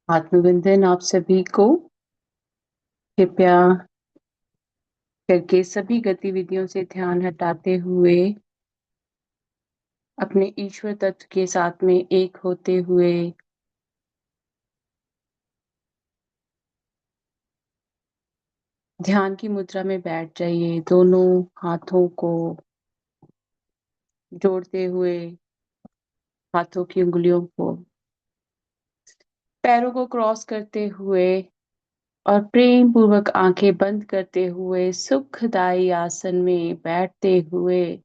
आत्मविंदन आप सभी को। कृपया करके सभी गतिविधियों से ध्यान हटाते हुए अपने ईश्वर तत्व के साथ में एक होते हुए ध्यान की मुद्रा में बैठ जाइए। दोनों हाथों को जोड़ते हुए, हाथों की उंगलियों को, पैरों को क्रॉस करते हुए और प्रेम पूर्वक आंखें बंद करते हुए सुखदायी आसन में बैठते हुए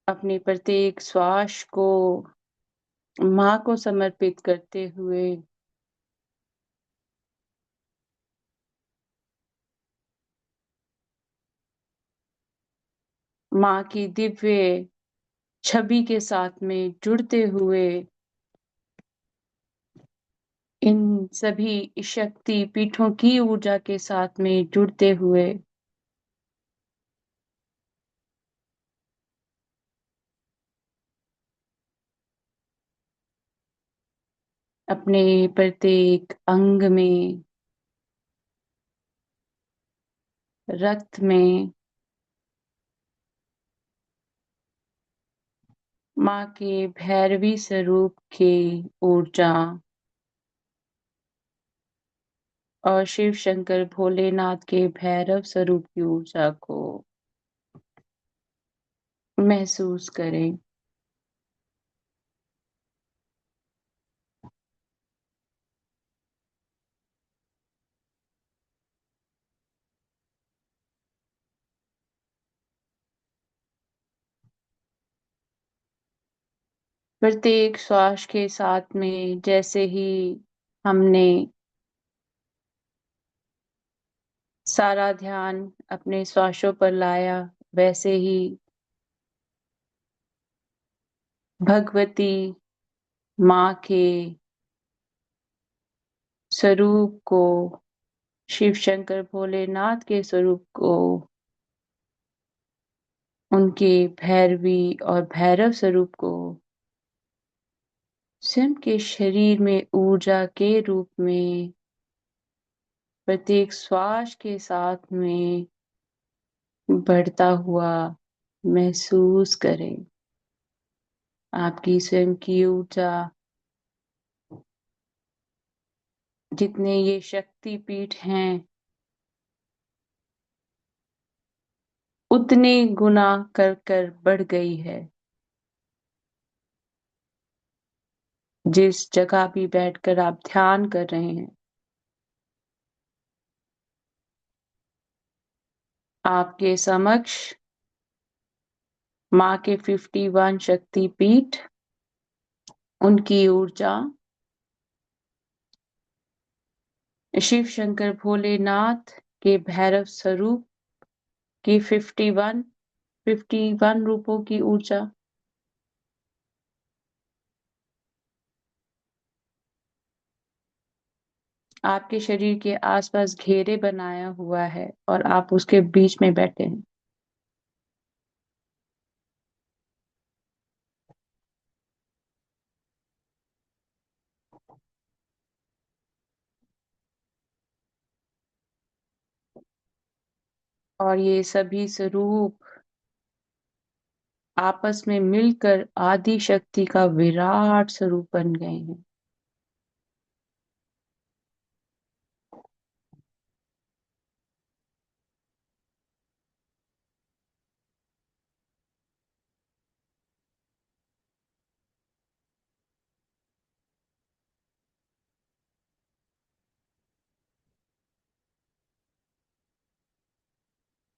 अपने प्रत्येक श्वास को माँ को समर्पित करते हुए माँ की दिव्य छवि के साथ में जुड़ते हुए इन सभी शक्ति पीठों की ऊर्जा के साथ में जुड़ते हुए अपने प्रत्येक अंग में, रक्त में माँ के भैरवी स्वरूप की ऊर्जा और शिव शंकर भोलेनाथ के भैरव स्वरूप की ऊर्जा को महसूस करें। प्रत्येक श्वास के साथ में जैसे ही हमने सारा ध्यान अपने श्वासों पर लाया, वैसे ही भगवती माँ के स्वरूप को, शिव शंकर भोलेनाथ के स्वरूप को, उनके भैरवी और भैरव स्वरूप को स्वयं के शरीर में ऊर्जा के रूप में प्रत्येक श्वास के साथ में बढ़ता हुआ महसूस करें। आपकी स्वयं की ऊर्जा, जितने ये शक्ति पीठ हैं, उतने गुना कर कर बढ़ गई है। जिस जगह भी बैठकर आप ध्यान कर रहे हैं, आपके समक्ष माँ के 51 शक्ति पीठ, उनकी ऊर्जा, शिव शंकर भोलेनाथ के भैरव स्वरूप की 51 रूपों की ऊर्जा, आपके शरीर के आसपास घेरे बनाया हुआ है और आप उसके बीच में बैठे हैं। और ये सभी स्वरूप आपस में मिलकर आदि शक्ति का विराट स्वरूप बन गए हैं।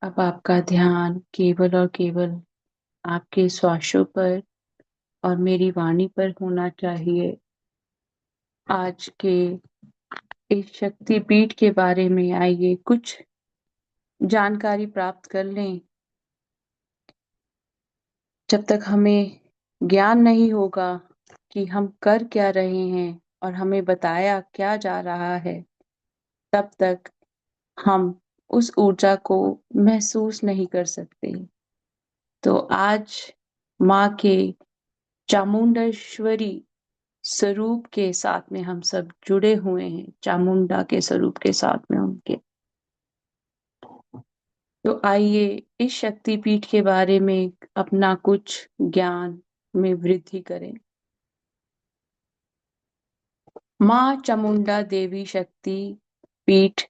अब आपका ध्यान केवल और केवल आपके श्वासों पर और मेरी वाणी पर होना चाहिए। आज के इस शक्तिपीठ के बारे में आइए कुछ जानकारी प्राप्त कर लें। जब तक हमें ज्ञान नहीं होगा कि हम कर क्या रहे हैं और हमें बताया क्या जा रहा है, तब तक हम उस ऊर्जा को महसूस नहीं कर सकते। तो आज माँ के चामुंडेश्वरी स्वरूप के साथ में हम सब जुड़े हुए हैं, चामुंडा के स्वरूप के साथ में उनके। तो आइए इस शक्तिपीठ के बारे में अपना कुछ ज्ञान में वृद्धि करें। माँ चामुंडा देवी शक्ति पीठ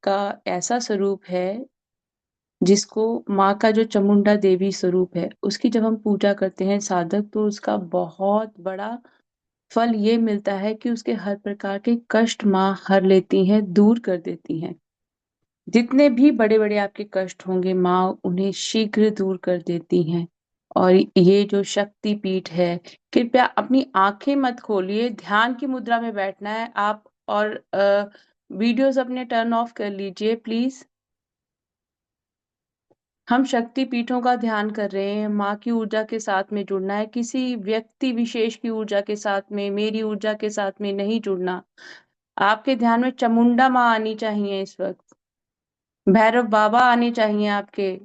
का ऐसा स्वरूप है जिसको माँ का जो चामुंडा देवी स्वरूप है उसकी जब हम पूजा करते हैं साधक, तो उसका बहुत बड़ा फल ये मिलता है कि उसके हर प्रकार के कष्ट माँ हर लेती हैं, दूर कर देती हैं। जितने भी बड़े बड़े आपके कष्ट होंगे माँ उन्हें शीघ्र दूर कर देती हैं। और ये जो शक्ति पीठ है, कृपया अपनी आंखें मत खोलिए, ध्यान की मुद्रा में बैठना है आप। और वीडियोस अपने टर्न ऑफ कर लीजिए प्लीज। हम शक्ति पीठों का ध्यान कर रहे हैं, माँ की ऊर्जा के साथ में जुड़ना है, किसी व्यक्ति विशेष की ऊर्जा के साथ में, मेरी ऊर्जा के साथ में नहीं जुड़ना। आपके ध्यान में चामुंडा माँ आनी चाहिए इस वक्त, भैरव बाबा आने चाहिए आपके।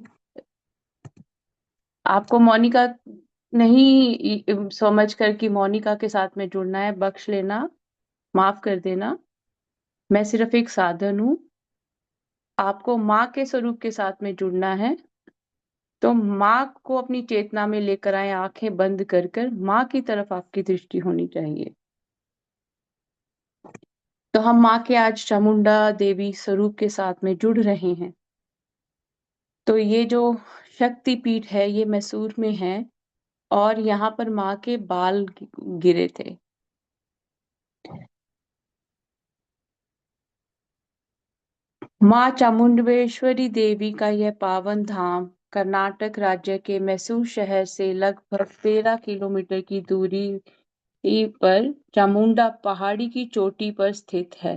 आपको मोनिका नहीं समझ कर कि मोनिका के साथ में जुड़ना है, बख्श लेना, माफ कर देना। मैं सिर्फ एक साधन हूँ, आपको माँ के स्वरूप के साथ में जुड़ना है। तो माँ को अपनी चेतना में लेकर आए, आंखें बंद कर कर माँ की तरफ आपकी दृष्टि होनी चाहिए। तो हम माँ के आज चामुंडा देवी स्वरूप के साथ में जुड़ रहे हैं। तो ये जो शक्ति पीठ है ये मैसूर में है, और यहाँ पर माँ के बाल गिरे थे। माँ चामुंडेश्वरी देवी का यह पावन धाम कर्नाटक राज्य के मैसूर शहर से लगभग 13 किलोमीटर की दूरी पर चामुंडा पहाड़ी की चोटी पर स्थित है।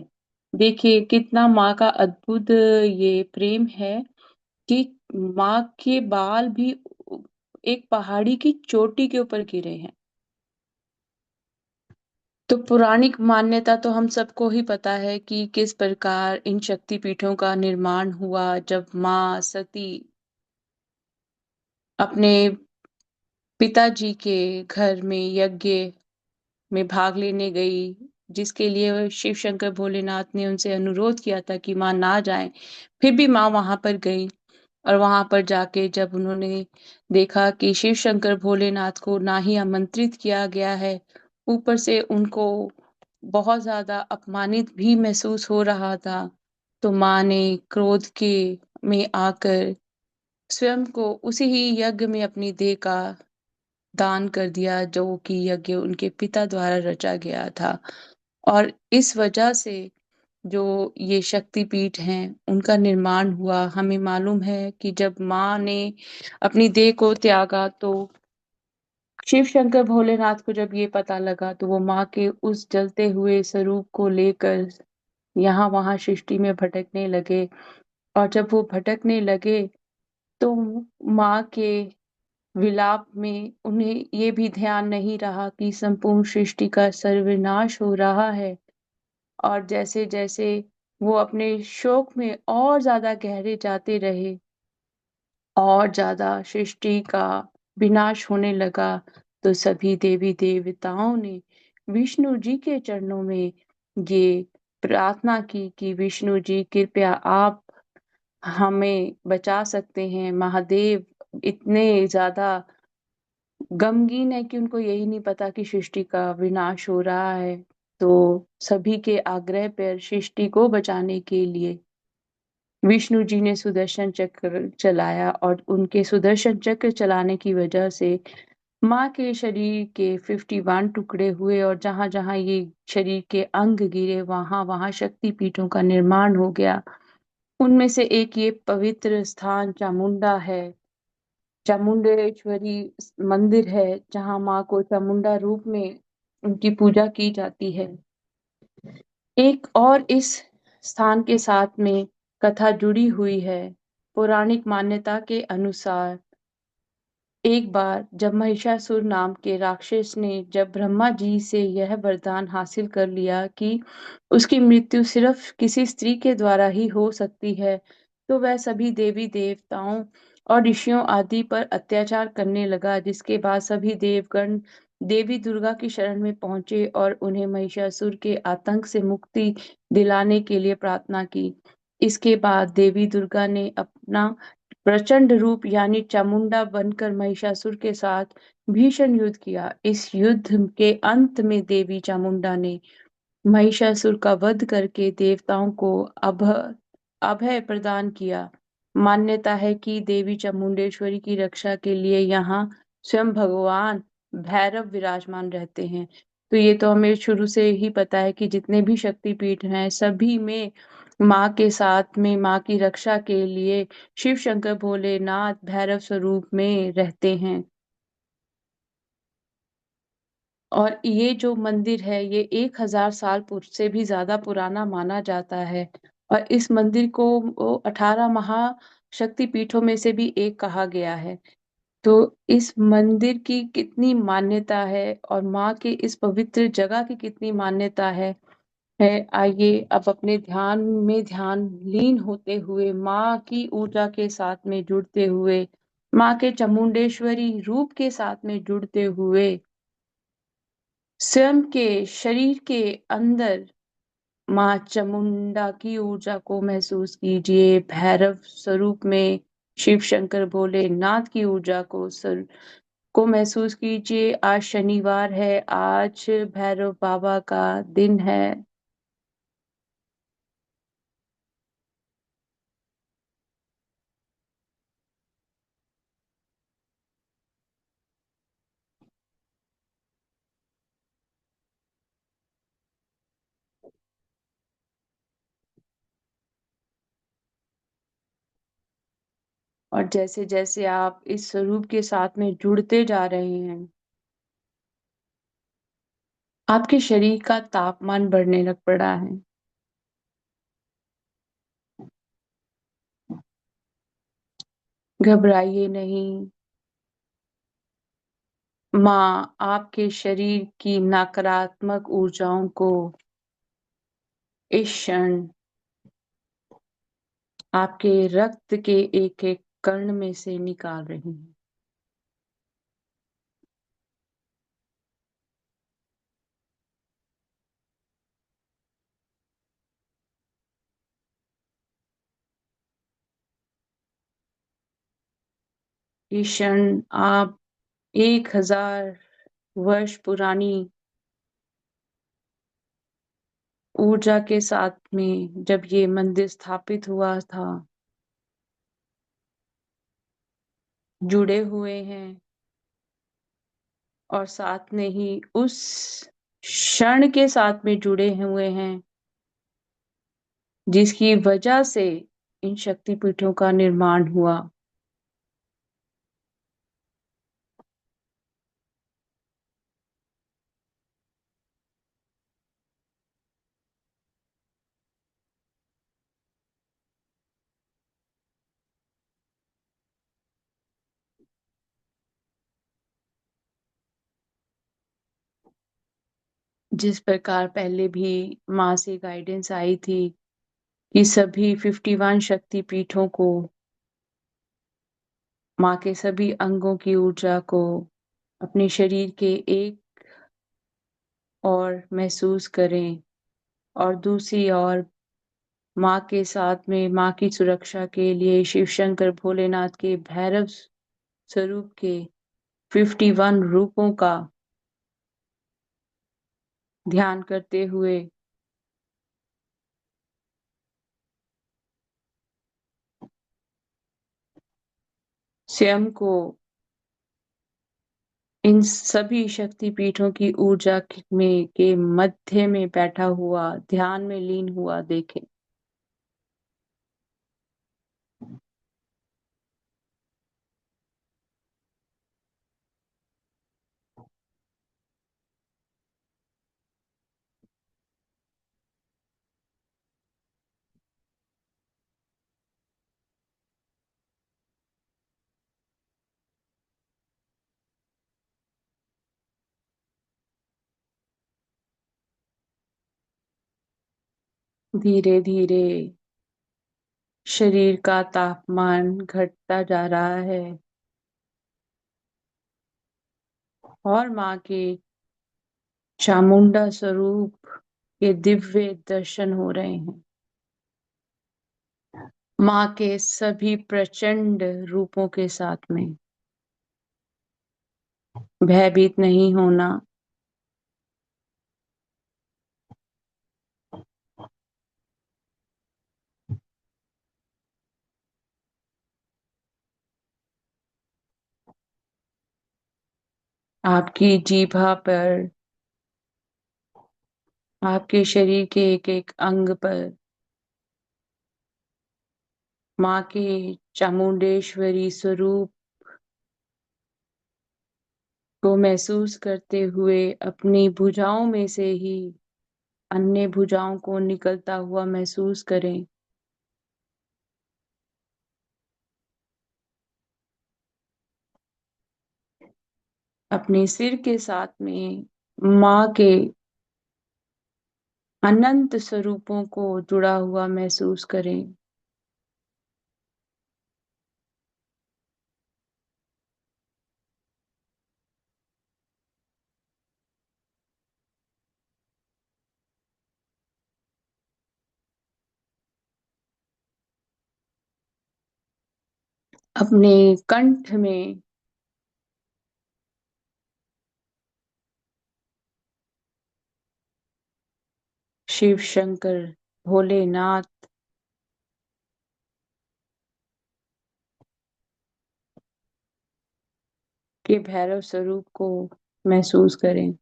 देखिए कितना माँ का अद्भुत ये प्रेम है कि माँ के बाल भी एक पहाड़ी की चोटी के ऊपर गिरे हैं। तो पौराणिक मान्यता तो हम सबको ही पता है कि किस प्रकार इन शक्तिपीठों का निर्माण हुआ, जब माँ सती अपने पिताजी के घर में यज्ञ में भाग लेने गई, जिसके लिए शिव शंकर भोलेनाथ ने उनसे अनुरोध किया था कि माँ ना जाएं। फिर भी माँ वहां पर गई, और वहां पर जाके जब उन्होंने देखा कि शिव शंकर भोलेनाथ को ना ही आमंत्रित किया गया है, ऊपर से उनको बहुत ज्यादा अपमानित भी महसूस हो रहा था, तो माँ ने क्रोध के में आकर स्वयं को उसी ही यज्ञ में अपनी देह का दान कर दिया, जो कि यज्ञ उनके पिता द्वारा रचा गया था। और इस वजह से जो ये शक्तिपीठ हैं उनका निर्माण हुआ। हमें मालूम है कि जब माँ ने अपनी देह को त्यागा, तो शिव शंकर भोलेनाथ को जब ये पता लगा, तो वो माँ के उस जलते हुए स्वरूप को लेकर यहाँ वहां सृष्टि में भटकने लगे। और जब वो भटकने लगे, तो माँ के विलाप में उन्हें ये भी ध्यान नहीं रहा कि संपूर्ण सृष्टि का सर्वनाश हो रहा है। और जैसे जैसे वो अपने शोक में और ज्यादा गहरे जाते रहे, और ज्यादा सृष्टि का विनाश होने लगा, तो सभी देवी देवताओं ने विष्णु जी के चरणों में ये प्रार्थना की कि विष्णु जी कृपया आप हमें बचा सकते हैं। महादेव इतने ज्यादा गमगीन है कि उनको यही नहीं पता कि सृष्टि का विनाश हो रहा है। तो सभी के आग्रह पर सृष्टि को बचाने के लिए विष्णु जी ने सुदर्शन चक्र चलाया, और उनके सुदर्शन चक्र चलाने की वजह से माँ के शरीर के 51 टुकड़े हुए, और जहां जहां ये शरीर के अंग गिरे वहां वहां शक्ति पीठों का निर्माण हो गया। उनमें से एक ये पवित्र स्थान चामुंडा है, चामुंडेश्वरी मंदिर है, जहां माँ को चामुंडा रूप में उनकी पूजा की जाती है। एक और इस स्थान के साथ में कथा जुड़ी हुई है। पौराणिक मान्यता के अनुसार एक बार जब महिषासुर नाम के राक्षस ने जब ब्रह्मा जी से यह वरदान हासिल कर लिया कि उसकी मृत्यु सिर्फ किसी स्त्री के द्वारा ही हो सकती है, तो वह सभी देवी देवताओं और ऋषियों आदि पर अत्याचार करने लगा, जिसके बाद सभी देवगण देवी दुर्गा की शरण में पहुंचे और उन्हें महिषासुर के आतंक से मुक्ति दिलाने के लिए प्रार्थना की। इसके बाद देवी दुर्गा ने अपना प्रचंड रूप यानी चामुंडा बनकर महिषासुर के साथ भीषण युद्ध किया। इस युद्ध के अंत में देवी चामुंडा ने महिषासुर का वध करके देवताओं को अभय प्रदान किया। मान्यता है कि देवी चामुंडेश्वरी की रक्षा के लिए यहाँ स्वयं भगवान भैरव विराजमान रहते हैं। तो ये तो हमें शुरू से ही पता है कि जितने भी शक्तिपीठ हैं सभी में माँ के साथ में माँ की रक्षा के लिए शिव शंकर भोलेनाथ भैरव स्वरूप में रहते हैं। और ये जो मंदिर है ये 1000 साल से भी ज्यादा पुराना माना जाता है। और इस मंदिर को 18 महाशक्तिपीठों में से भी एक कहा गया है। तो इस मंदिर की कितनी मान्यता है और माँ के इस पवित्र जगह की कितनी मान्यता है आइए अब अपने ध्यान में ध्यान लीन होते हुए माँ की ऊर्जा के साथ में जुड़ते हुए माँ के चामुंडेश्वरी रूप के साथ में जुड़ते हुए स्वयं के शरीर के अंदर माँ चामुंडा की ऊर्जा को महसूस कीजिए। भैरव स्वरूप में शिव शंकर भोलेनाथ की ऊर्जा को महसूस कीजिए। आज शनिवार है, आज भैरव बाबा का दिन है। और जैसे जैसे आप इस स्वरूप के साथ में जुड़ते जा रहे हैं आपके शरीर का तापमान बढ़ने लग पड़ा है। घबराइए नहीं। माँ आपके शरीर की नकारात्मक ऊर्जाओं को इस क्षण आपके रक्त के एक एक कण में से निकाल रही है। इस क्षण आप 1000 वर्ष पुरानी ऊर्जा के साथ में जब ये मंदिर स्थापित हुआ था जुड़े हुए हैं और साथ में ही उस क्षण के साथ में जुड़े हुए हैं जिसकी वजह से इन शक्तिपीठों का निर्माण हुआ। जिस प्रकार पहले भी माँ से गाइडेंस आई थी कि सभी 51 शक्तिपीठों को माँ के सभी अंगों की ऊर्जा को अपने शरीर के एक और महसूस करें और दूसरी ओर माँ के साथ में माँ की सुरक्षा के लिए शिव शंकर भोलेनाथ के भैरव स्वरूप के 51 रूपों का ध्यान करते हुए स्वयं को इन सभी शक्तिपीठों की ऊर्जा में के मध्य में बैठा हुआ ध्यान में लीन हुआ देखें। धीरे धीरे शरीर का तापमान घटता जा रहा है और माँ के चामुंडा स्वरूप के दिव्य दर्शन हो रहे हैं। माँ के सभी प्रचंड रूपों के साथ में भयभीत नहीं होना, आपकी जीभा पर, आपके शरीर के एक एक अंग पर माँ के चामुंडेश्वरी स्वरूप को महसूस करते हुए अपनी भुजाओं में से ही अन्य भुजाओं को निकलता हुआ महसूस करें। अपने सिर के साथ में माँ के अनंत स्वरूपों को जुड़ा हुआ महसूस करें। अपने कंठ में शिव शंकर भोलेनाथ के भैरव स्वरूप को महसूस करें।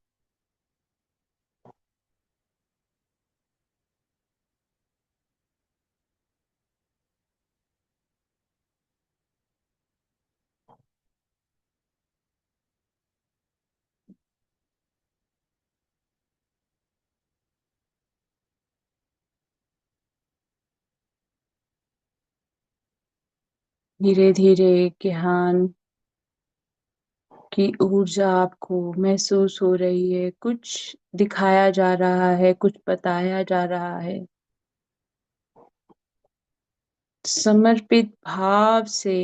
धीरे धीरे ज्ञान की ऊर्जा आपको महसूस हो रही है। कुछ दिखाया जा रहा है, कुछ बताया जा रहा है। समर्पित भाव से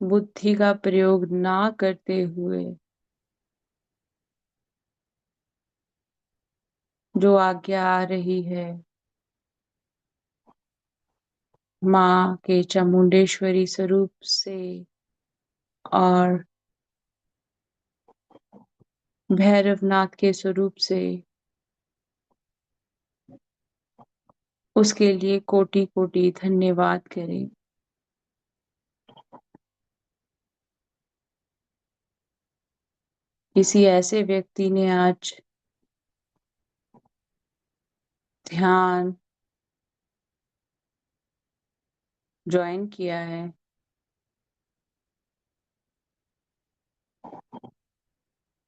बुद्धि का प्रयोग ना करते हुए जो आज्ञा आ रही है माँ के चामुंडेश्वरी स्वरूप से और भैरवनाथ के स्वरूप से, उसके लिए कोटि कोटि धन्यवाद करें। किसी ऐसे व्यक्ति ने आज ध्यान ज्वाइन किया है,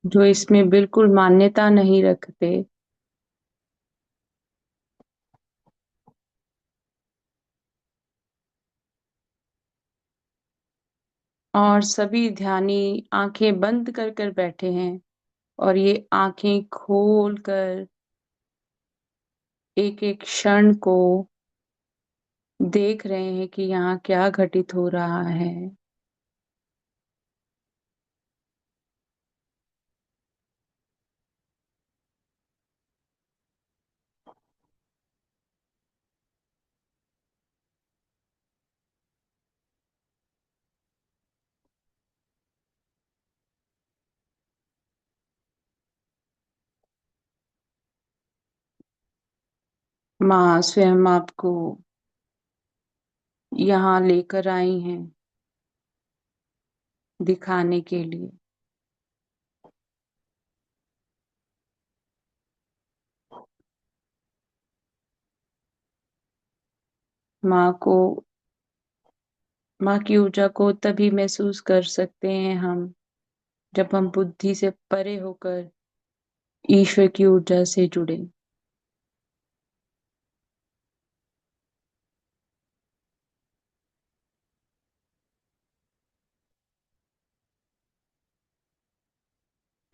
जो इसमें बिल्कुल मान्यता नहीं रखते और सभी ध्यानी आंखें बंद कर कर बैठे हैं और ये आंखें खोल कर एक एक क्षण को देख रहे हैं कि यहाँ क्या घटित हो रहा है। माँ स्वयं आपको यहाँ लेकर आई हैं दिखाने के लिए। माँ को, माँ की ऊर्जा को तभी महसूस कर सकते हैं हम जब हम बुद्धि से परे होकर ईश्वर की ऊर्जा से जुड़े।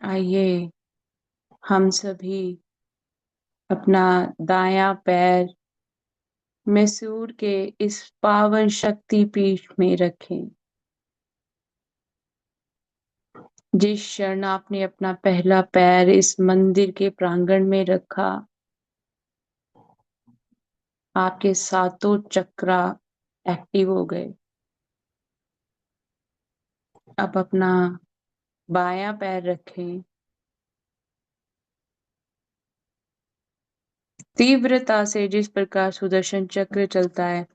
आइए हम सभी अपना दायां पैर मैसूर के इस पावन शक्ति पीठ में रखें। जिस क्षण आपने अपना पहला पैर इस मंदिर के प्रांगण में रखा, आपके सातों चक्रा एक्टिव हो गए। अब अपना बायां पैर रखें। तीव्रता से जिस प्रकार सुदर्शन चक्र चलता है,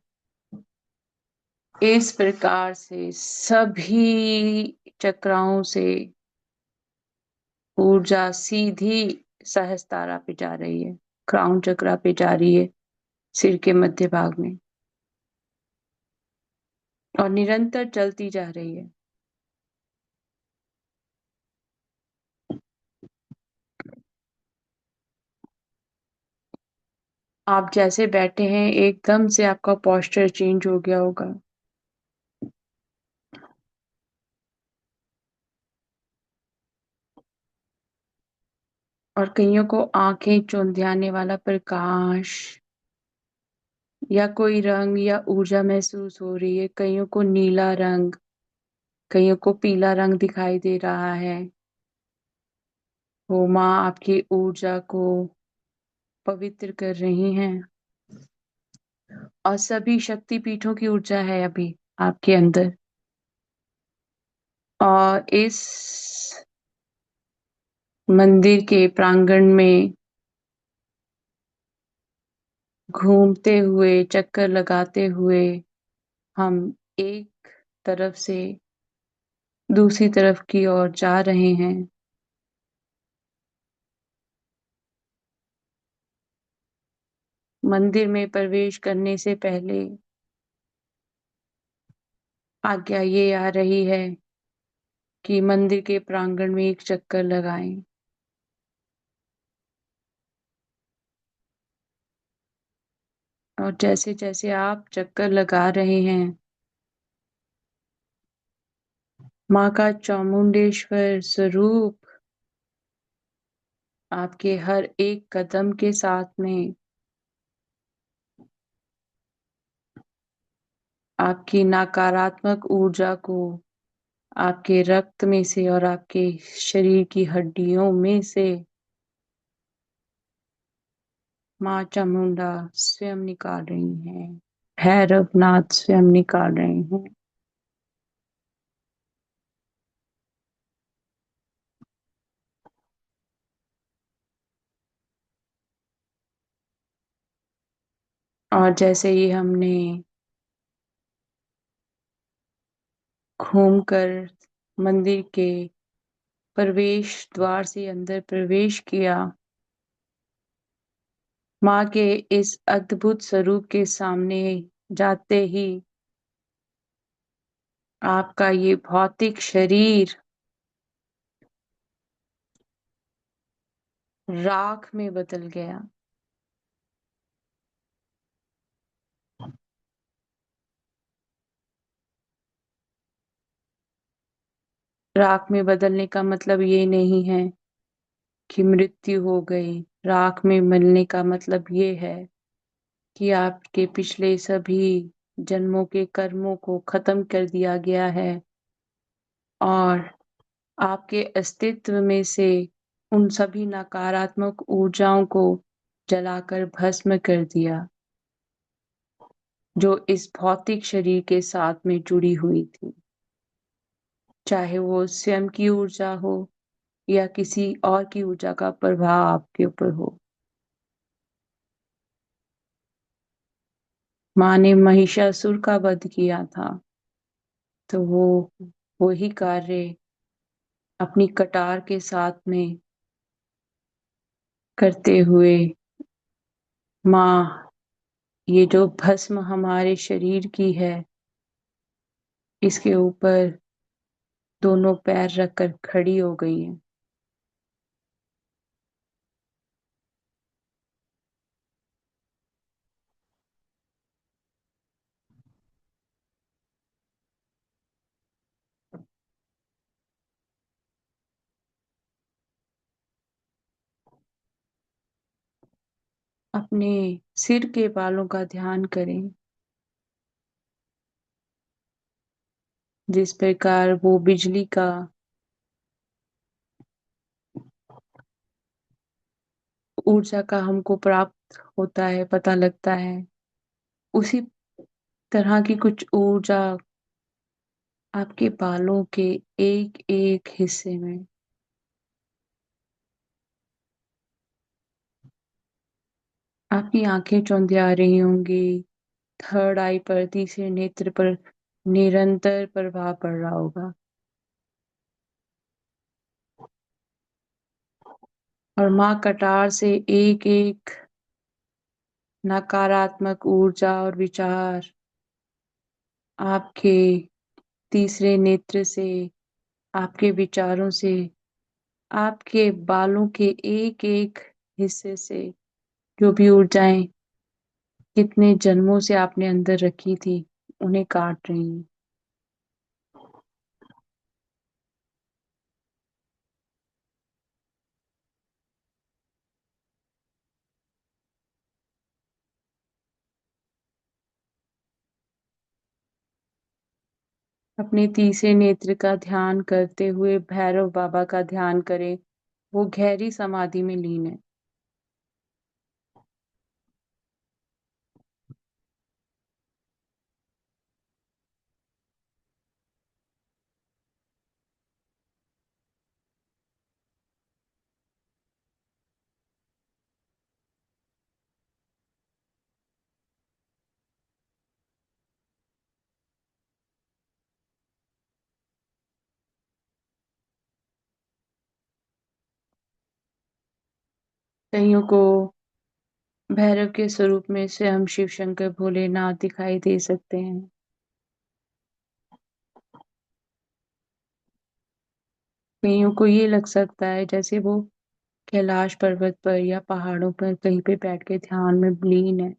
इस प्रकार से सभी चक्राओं से ऊर्जा सीधी सहस्त्रारा पे जा रही है, क्राउन चक्रा पे जा रही है, सिर के मध्य भाग में, और निरंतर चलती जा रही है। आप जैसे बैठे हैं एकदम से आपका पोस्चर चेंज हो गया होगा। और कईयों को आंखें चौंधियाने वाला प्रकाश या कोई रंग या ऊर्जा महसूस हो रही है। कईयों को नीला रंग, कईयों को पीला रंग दिखाई दे रहा है। वो माँ आपकी ऊर्जा को पवित्र कर रही हैं, और सभी शक्ति पीठों की ऊर्जा है अभी आपके अंदर। और इस मंदिर के प्रांगण में घूमते हुए, चक्कर लगाते हुए हम एक तरफ से दूसरी तरफ की ओर जा रहे हैं। मंदिर में प्रवेश करने से पहले आज्ञा ये आ रही है कि मंदिर के प्रांगण में एक चक्कर लगाएं। और जैसे जैसे आप चक्कर लगा रहे हैं, माँ का चामुंडेश्वर स्वरूप आपके हर एक कदम के साथ में आपकी नकारात्मक ऊर्जा को आपके रक्त में से और आपके शरीर की हड्डियों में से माँ चामुंडा स्वयं निकाल रही हैं, भैरवनाथ स्वयं निकाल रहे हैं। और जैसे ही हमने घूमकर मंदिर के प्रवेश द्वार से अंदर प्रवेश किया, माँ के इस अद्भुत स्वरूप के सामने जाते ही आपका ये भौतिक शरीर राख में बदल गया। राख में बदलने का मतलब ये नहीं है कि मृत्यु हो गई। राख में मिलने का मतलब ये है कि आपके पिछले सभी जन्मों के कर्मों को खत्म कर दिया गया है, और आपके अस्तित्व में से उन सभी नकारात्मक ऊर्जाओं को जलाकर भस्म कर दिया, जो इस भौतिक शरीर के साथ में जुड़ी हुई थी। चाहे वो स्वयं की ऊर्जा हो या किसी और की ऊर्जा का प्रभाव आपके ऊपर हो। माँ ने महिषासुर का वध किया था, तो वही कार्य अपनी कटार के साथ में करते हुए माँ ये जो भस्म हमारे शरीर की है, इसके ऊपर दोनों पैर रखकर खड़ी हो गई है। अपने सिर के बालों का ध्यान करें। जिस प्रकार वो बिजली का ऊर्जा का हमको प्राप्त होता है, पता लगता है, उसी तरह की कुछ ऊर्जा आपके बालों के एक एक हिस्से में। आपकी आंखें चौंधिया रही होंगी, थर्ड आई पर, तीसरे नेत्र पर निरंतर प्रभाव पड़ रहा होगा। और माँ कटार से एक एक नकारात्मक ऊर्जा और विचार आपके तीसरे नेत्र से, आपके विचारों से, आपके बालों के एक एक हिस्से से, जो भी ऊर्जाएं कितने जन्मों से आपने अंदर रखी थी, उन्हें काट रही हैं। अपने तीसरे नेत्र का ध्यान करते हुए भैरव बाबा का ध्यान करें। वो गहरी समाधि में लीन है। कईयों को भैरव के स्वरूप में से हम शिव शंकर भोलेनाथ दिखाई दे सकते हैं। कईयों को ये लग सकता है जैसे वो कैलाश पर्वत पर या पहाड़ों पर कहीं पे बैठ के ध्यान में लीन है।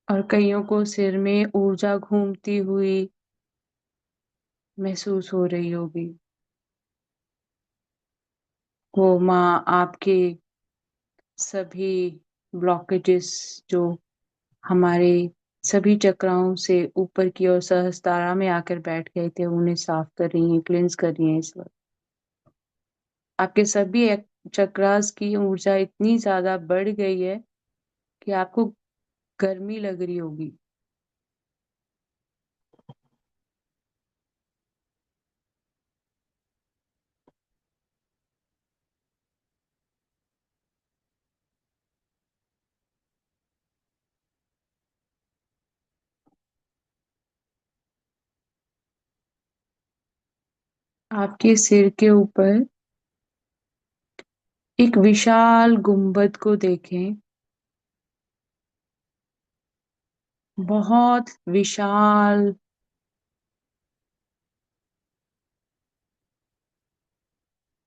और कईयों को सिर में ऊर्जा घूमती हुई महसूस हो रही होगी। वो माँ आपके सभी ब्लॉकेजेस जो हमारे सभी चक्राओं से ऊपर की ओर सहस्त्रारा में आकर बैठ गए थे, उन्हें साफ कर रही हैं, क्लींस कर रही हैं इस वक्त। आपके सभी चक्रास की ऊर्जा इतनी ज्यादा बढ़ गई है कि आपको गर्मी लग रही होगी। आपके सिर के ऊपर एक विशाल गुंबद को देखें। बहुत विशाल,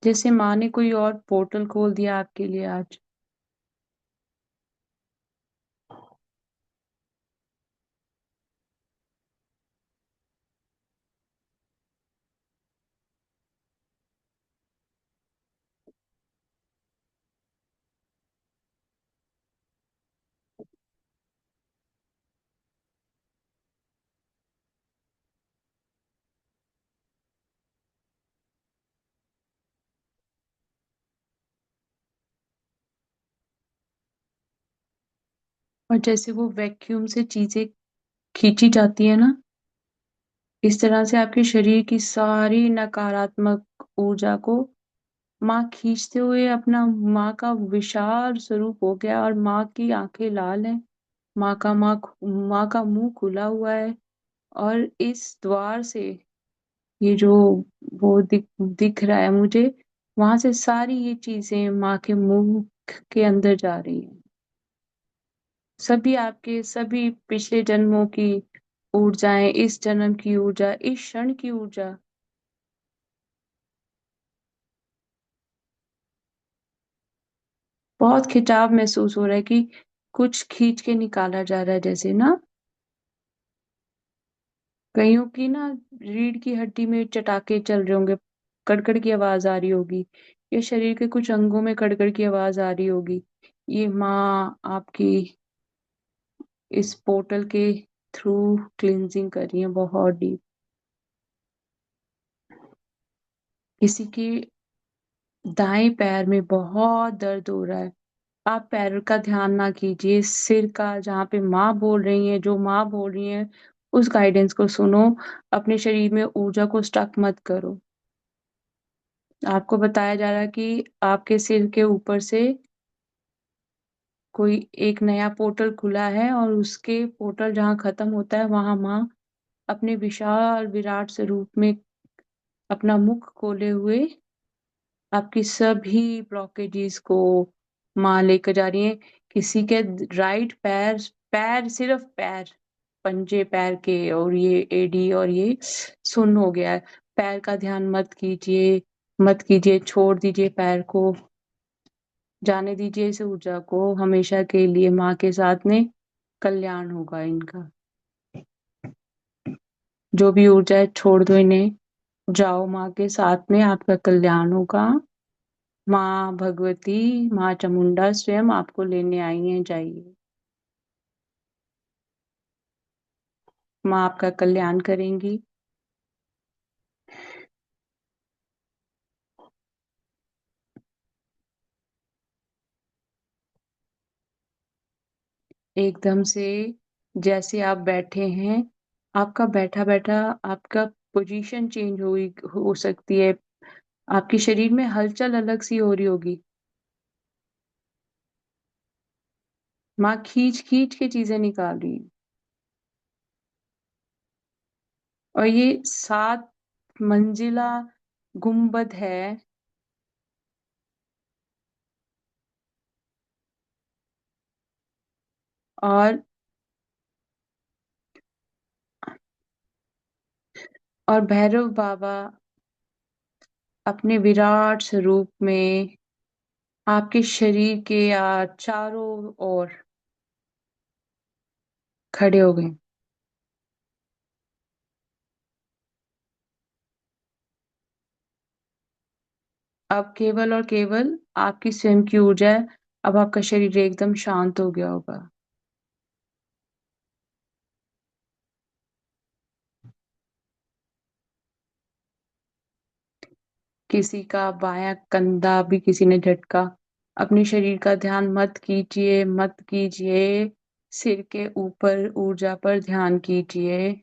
जैसे माँ ने कोई और पोर्टल खोल दिया आपके लिए आज। और जैसे वो वैक्यूम से चीजें खींची जाती है ना, इस तरह से आपके शरीर की सारी नकारात्मक ऊर्जा को माँ खींचते हुए अपना माँ का विशाल स्वरूप हो गया। और माँ की आंखें लाल हैं, माँ का मुंह खुला हुआ है। और इस द्वार से ये जो वो दिख रहा है मुझे, वहां से सारी ये चीजें माँ के मुंह के अंदर जा रही हैं। सभी आपके सभी पिछले जन्मों की ऊर्जाएं, इस जन्म की ऊर्जा, इस क्षण की ऊर्जा, बहुत खिंचाव महसूस हो रहा है कि कुछ खींच के निकाला जा रहा है जैसे ना। कईयों की ना रीढ़ की हड्डी में चटाके चल रहे होंगे, कड़कड़ की आवाज आ रही होगी, या शरीर के कुछ अंगों में कड़कड़ की आवाज आ रही होगी। ये माँ आपकी इस पोर्टल के थ्रू क्लींजिंग कर रही है बहुत डीप। किसी की दाएं पैर में बहुत दर्द हो रहा है, आप पैर का ध्यान ना कीजिए, सिर का, जहाँ पे माँ बोल रही है, जो माँ बोल रही है उस गाइडेंस को सुनो। अपने शरीर में ऊर्जा को स्टक मत करो। आपको बताया जा रहा है कि आपके सिर के ऊपर से कोई एक नया पोर्टल खुला है, और उसके पोर्टल जहाँ खत्म होता है वहां माँ अपने विशाल विराट स्वरूप में अपना मुख खोले हुए आपकी सभी ब्लॉकेजेस को माँ लेकर जा रही है। किसी के राइट पैर, सिर्फ पैर, पंजे पैर के, और ये एडी और ये सुन्न हो गया है। पैर का ध्यान मत कीजिए, मत कीजिए, छोड़ दीजिए पैर को, जाने दीजिए इस ऊर्जा को हमेशा के लिए। माँ के साथ में कल्याण होगा इनका। जो भी ऊर्जा है छोड़ दो इन्हें, जाओ माँ के साथ में, आपका कल्याण होगा। माँ भगवती, माँ चामुंडा स्वयं आपको लेने आई हैं, जाइए। माँ आपका कल्याण करेंगी। एकदम से जैसे आप बैठे हैं, आपका बैठा बैठा आपका पोजीशन चेंज हो सकती है, आपके शरीर में हलचल अलग सी हो रही होगी। माँ खींच खींच के चीजें निकाल रही है। और ये 7 मंजिला गुम्बद है, और भैरव बाबा अपने विराट स्वरूप में आपके शरीर के चारों ओर खड़े हो गए। अब केवल और केवल आपकी स्वयं की ऊर्जा है। अब आपका शरीर एकदम शांत हो गया होगा। किसी का बायां कंधा भी किसी ने झटका, अपने शरीर का ध्यान मत कीजिए, मत कीजिए। सिर के ऊपर ऊर्जा पर ध्यान कीजिए।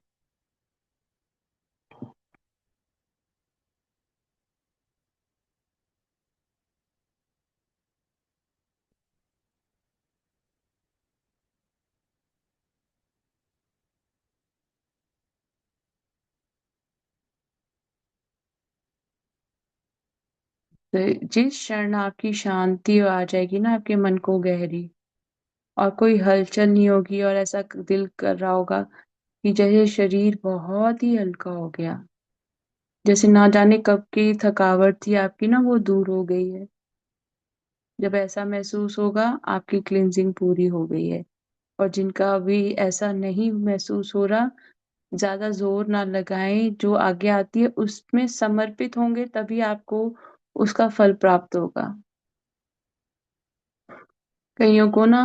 तो जिस क्षण आपकी शांति आ जाएगी ना आपके मन को गहरी, और कोई हलचल नहीं होगी, और ऐसा दिल कर रहा होगा कि जैसे शरीर बहुत ही हल्का हो गया, जैसे ना जाने कब की थकावट थी आपकी ना वो दूर हो गई है। जब ऐसा महसूस होगा आपकी क्लींजिंग पूरी हो गई है। और जिनका अभी ऐसा नहीं महसूस हो रहा, ज्यादा जोर ना लगाएं, जो आगे आती है उसमें समर्पित होंगे तभी आपको उसका फल प्राप्त होगा। कईयों को ना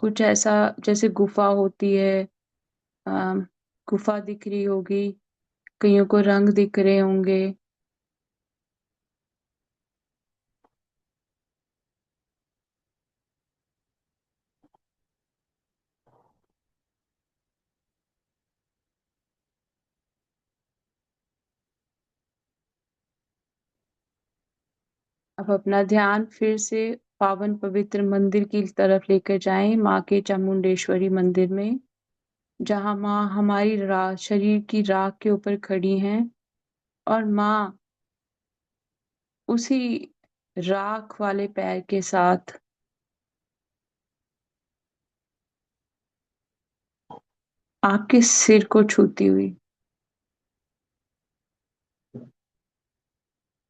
कुछ ऐसा जैसे गुफा होती है, अम, गुफा दिख रही होगी, कईयों को रंग दिख रहे होंगे। अब अपना ध्यान फिर से पावन पवित्र मंदिर की तरफ लेकर जाएं, माँ के चामुंडेश्वरी मंदिर में, जहाँ माँ हमारी शरीर की राख के ऊपर खड़ी हैं, और माँ उसी राख वाले पैर के साथ आपके सिर को छूती हुई,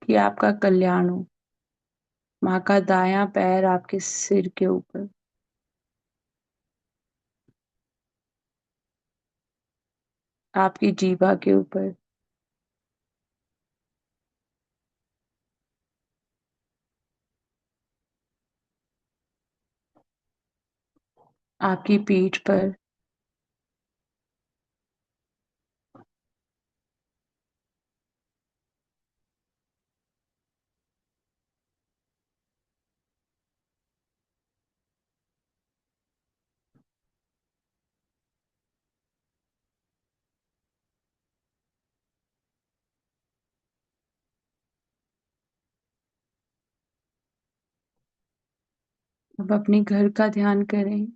कि आपका कल्याण हो। माँ का दायां पैर आपके सिर के ऊपर, आपकी जीभा के ऊपर, आपकी पीठ पर, अब अपने घर का ध्यान करें।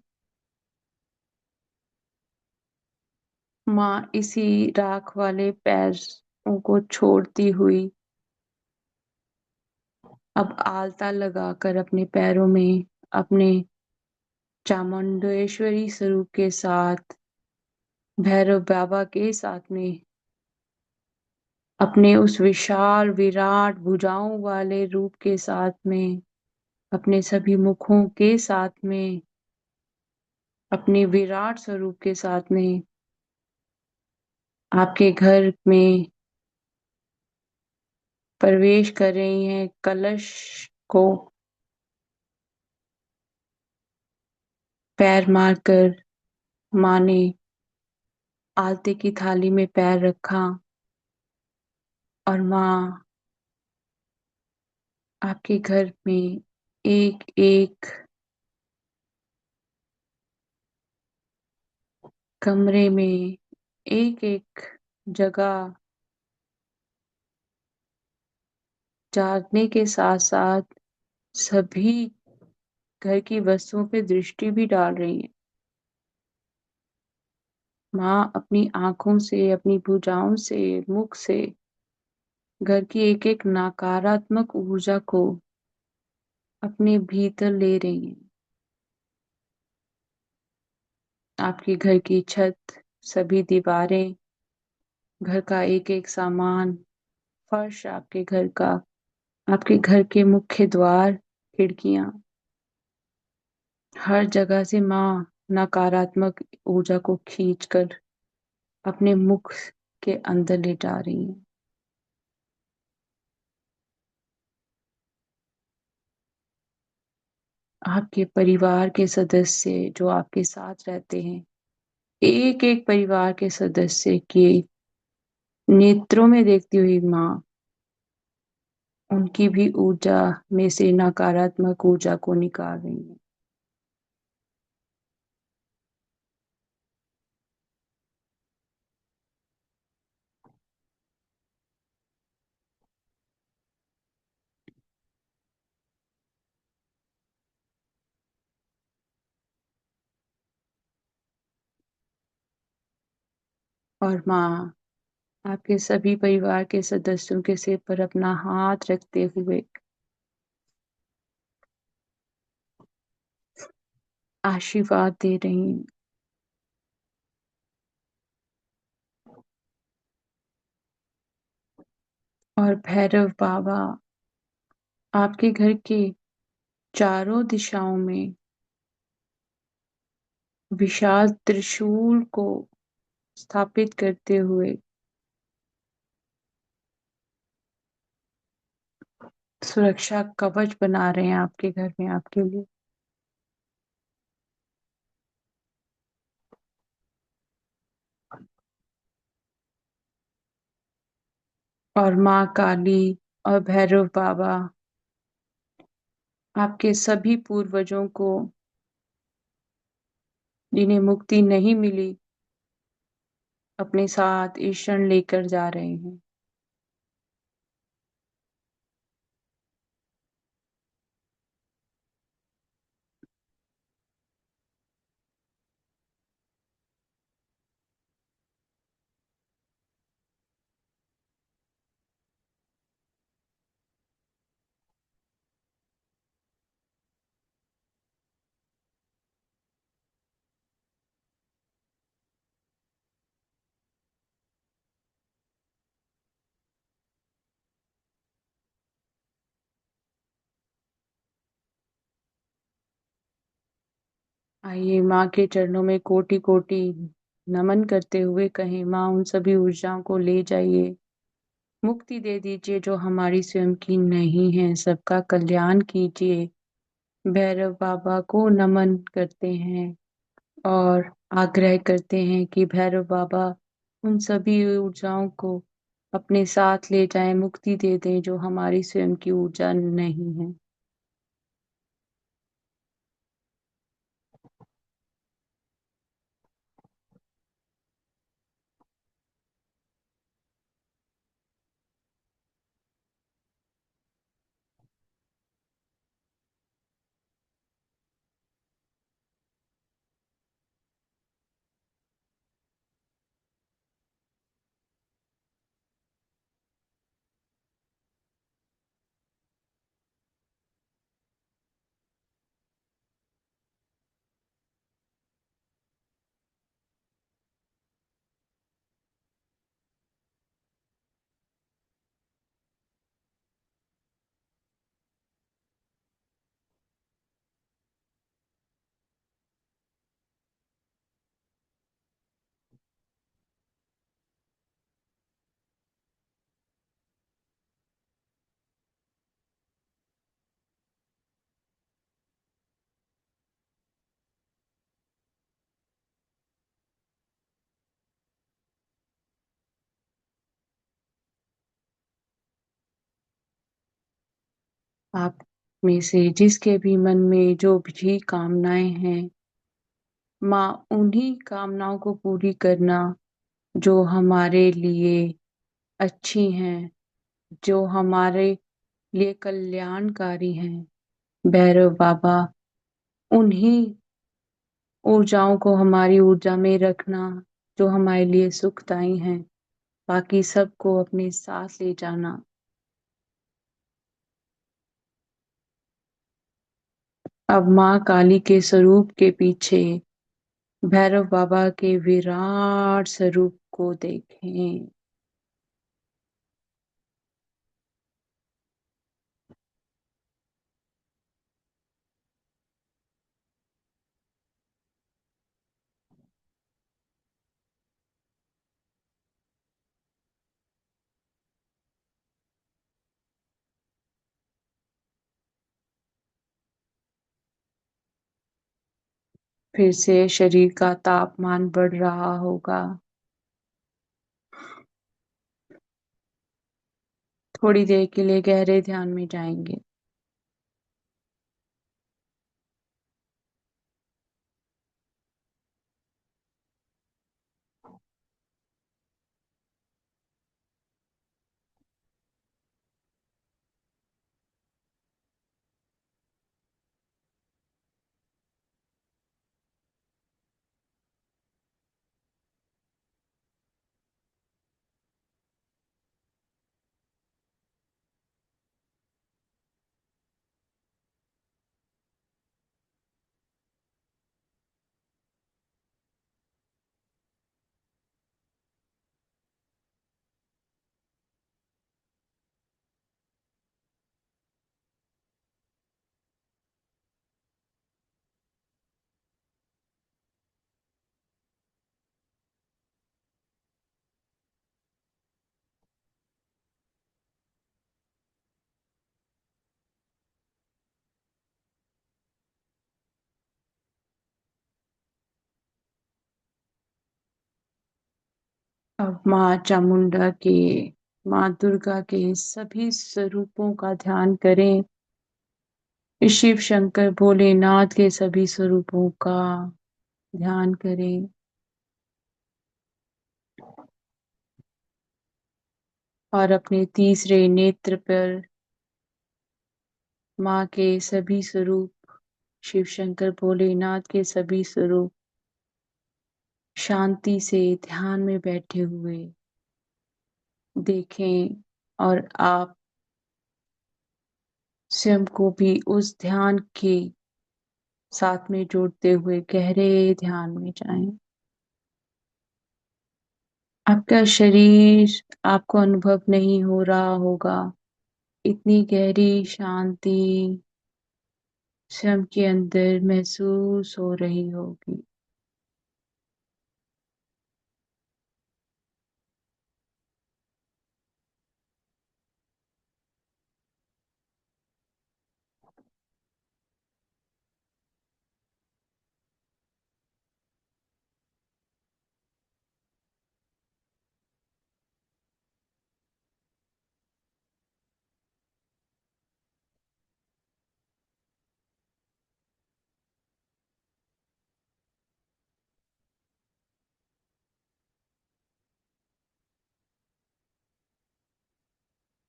माँ इसी राख वाले पैरों को छोड़ती हुई अब आलता लगाकर अपने पैरों में अपने चामुंडेश्वरी स्वरूप के साथ, भैरव बाबा के साथ में, अपने उस विशाल विराट भुजाओं वाले रूप के साथ में, अपने सभी मुखों के साथ में, अपने विराट स्वरूप के साथ में आपके घर में प्रवेश कर रही हैं। कलश को पैर मारकर माँ ने आलते की थाली में पैर रखा और माँ आपके घर में एक एक कमरे में, एक एक जगह जाने के साथ साथ सभी घर की वस्तुओं पे दृष्टि भी डाल रही है। माँ अपनी आंखों से, अपनी भुजाओं से, मुख से घर की एक एक नकारात्मक ऊर्जा को अपने भीतर ले रही है। आपके घर की छत, सभी दीवारें, घर का एक एक सामान, फर्श आपके घर का, आपके घर के मुख्य द्वार, खिड़कियां, हर जगह से माँ नकारात्मक ऊर्जा को खींचकर अपने मुख के अंदर ले जा रही है। आपके परिवार के सदस्य जो आपके साथ रहते हैं, एक एक परिवार के सदस्य के नेत्रों में देखती हुई माँ उनकी भी ऊर्जा में से नकारात्मक ऊर्जा को निकाल रही है। और माँ आपके सभी परिवार के सदस्यों के सिर पर अपना हाथ रखते हुए आशीर्वाद दे रही हैं। और भैरव बाबा आपके घर के चारों दिशाओं में विशाल त्रिशूल को स्थापित करते हुए सुरक्षा कवच बना रहे हैं आपके घर में आपके लिए। और माँ काली और भैरव बाबा आपके सभी पूर्वजों को, जिन्हें मुक्ति नहीं मिली, अपने साथ इस क्षण लेकर जा रहे हैं। आइए माँ के चरणों में कोटि कोटि नमन करते हुए कहें, माँ उन सभी ऊर्जाओं को ले जाइए, मुक्ति दे दीजिए जो हमारी स्वयं की नहीं है, सबका कल्याण कीजिए। भैरव बाबा को नमन करते हैं और आग्रह करते हैं कि भैरव बाबा उन सभी ऊर्जाओं को अपने साथ ले जाएं, मुक्ति दे दें जो हमारी स्वयं की ऊर्जा नहीं है। आप में से जिसके भी मन में जो भी कामनाएं हैं, माँ उन्हीं कामनाओं को पूरी करना जो हमारे लिए अच्छी हैं, जो हमारे लिए कल्याणकारी हैं। भैरव बाबा उन्हीं ऊर्जाओं को हमारी ऊर्जा में रखना जो हमारे लिए सुखदायी हैं, बाकी सबको अपने साथ ले जाना। अब माँ काली के स्वरूप के पीछे भैरव बाबा के विराट स्वरूप को देखें। फिर से शरीर का तापमान बढ़ रहा होगा। थोड़ी देर के लिए गहरे ध्यान में जाएंगे। अब माँ चामुंडा के, माँ दुर्गा के सभी स्वरूपों का ध्यान करें। शिव शंकर भोलेनाथ के सभी स्वरूपों का ध्यान करें और अपने तीसरे नेत्र पर माँ के सभी स्वरूप, शिव शंकर भोलेनाथ के सभी स्वरूप शांति से ध्यान में बैठे हुए देखें और आप स्वयं को भी उस ध्यान के साथ में जोड़ते हुए गहरे ध्यान में जाएं। आपका शरीर आपको अनुभव नहीं हो रहा होगा, इतनी गहरी शांति स्वयं के अंदर महसूस हो रही होगी।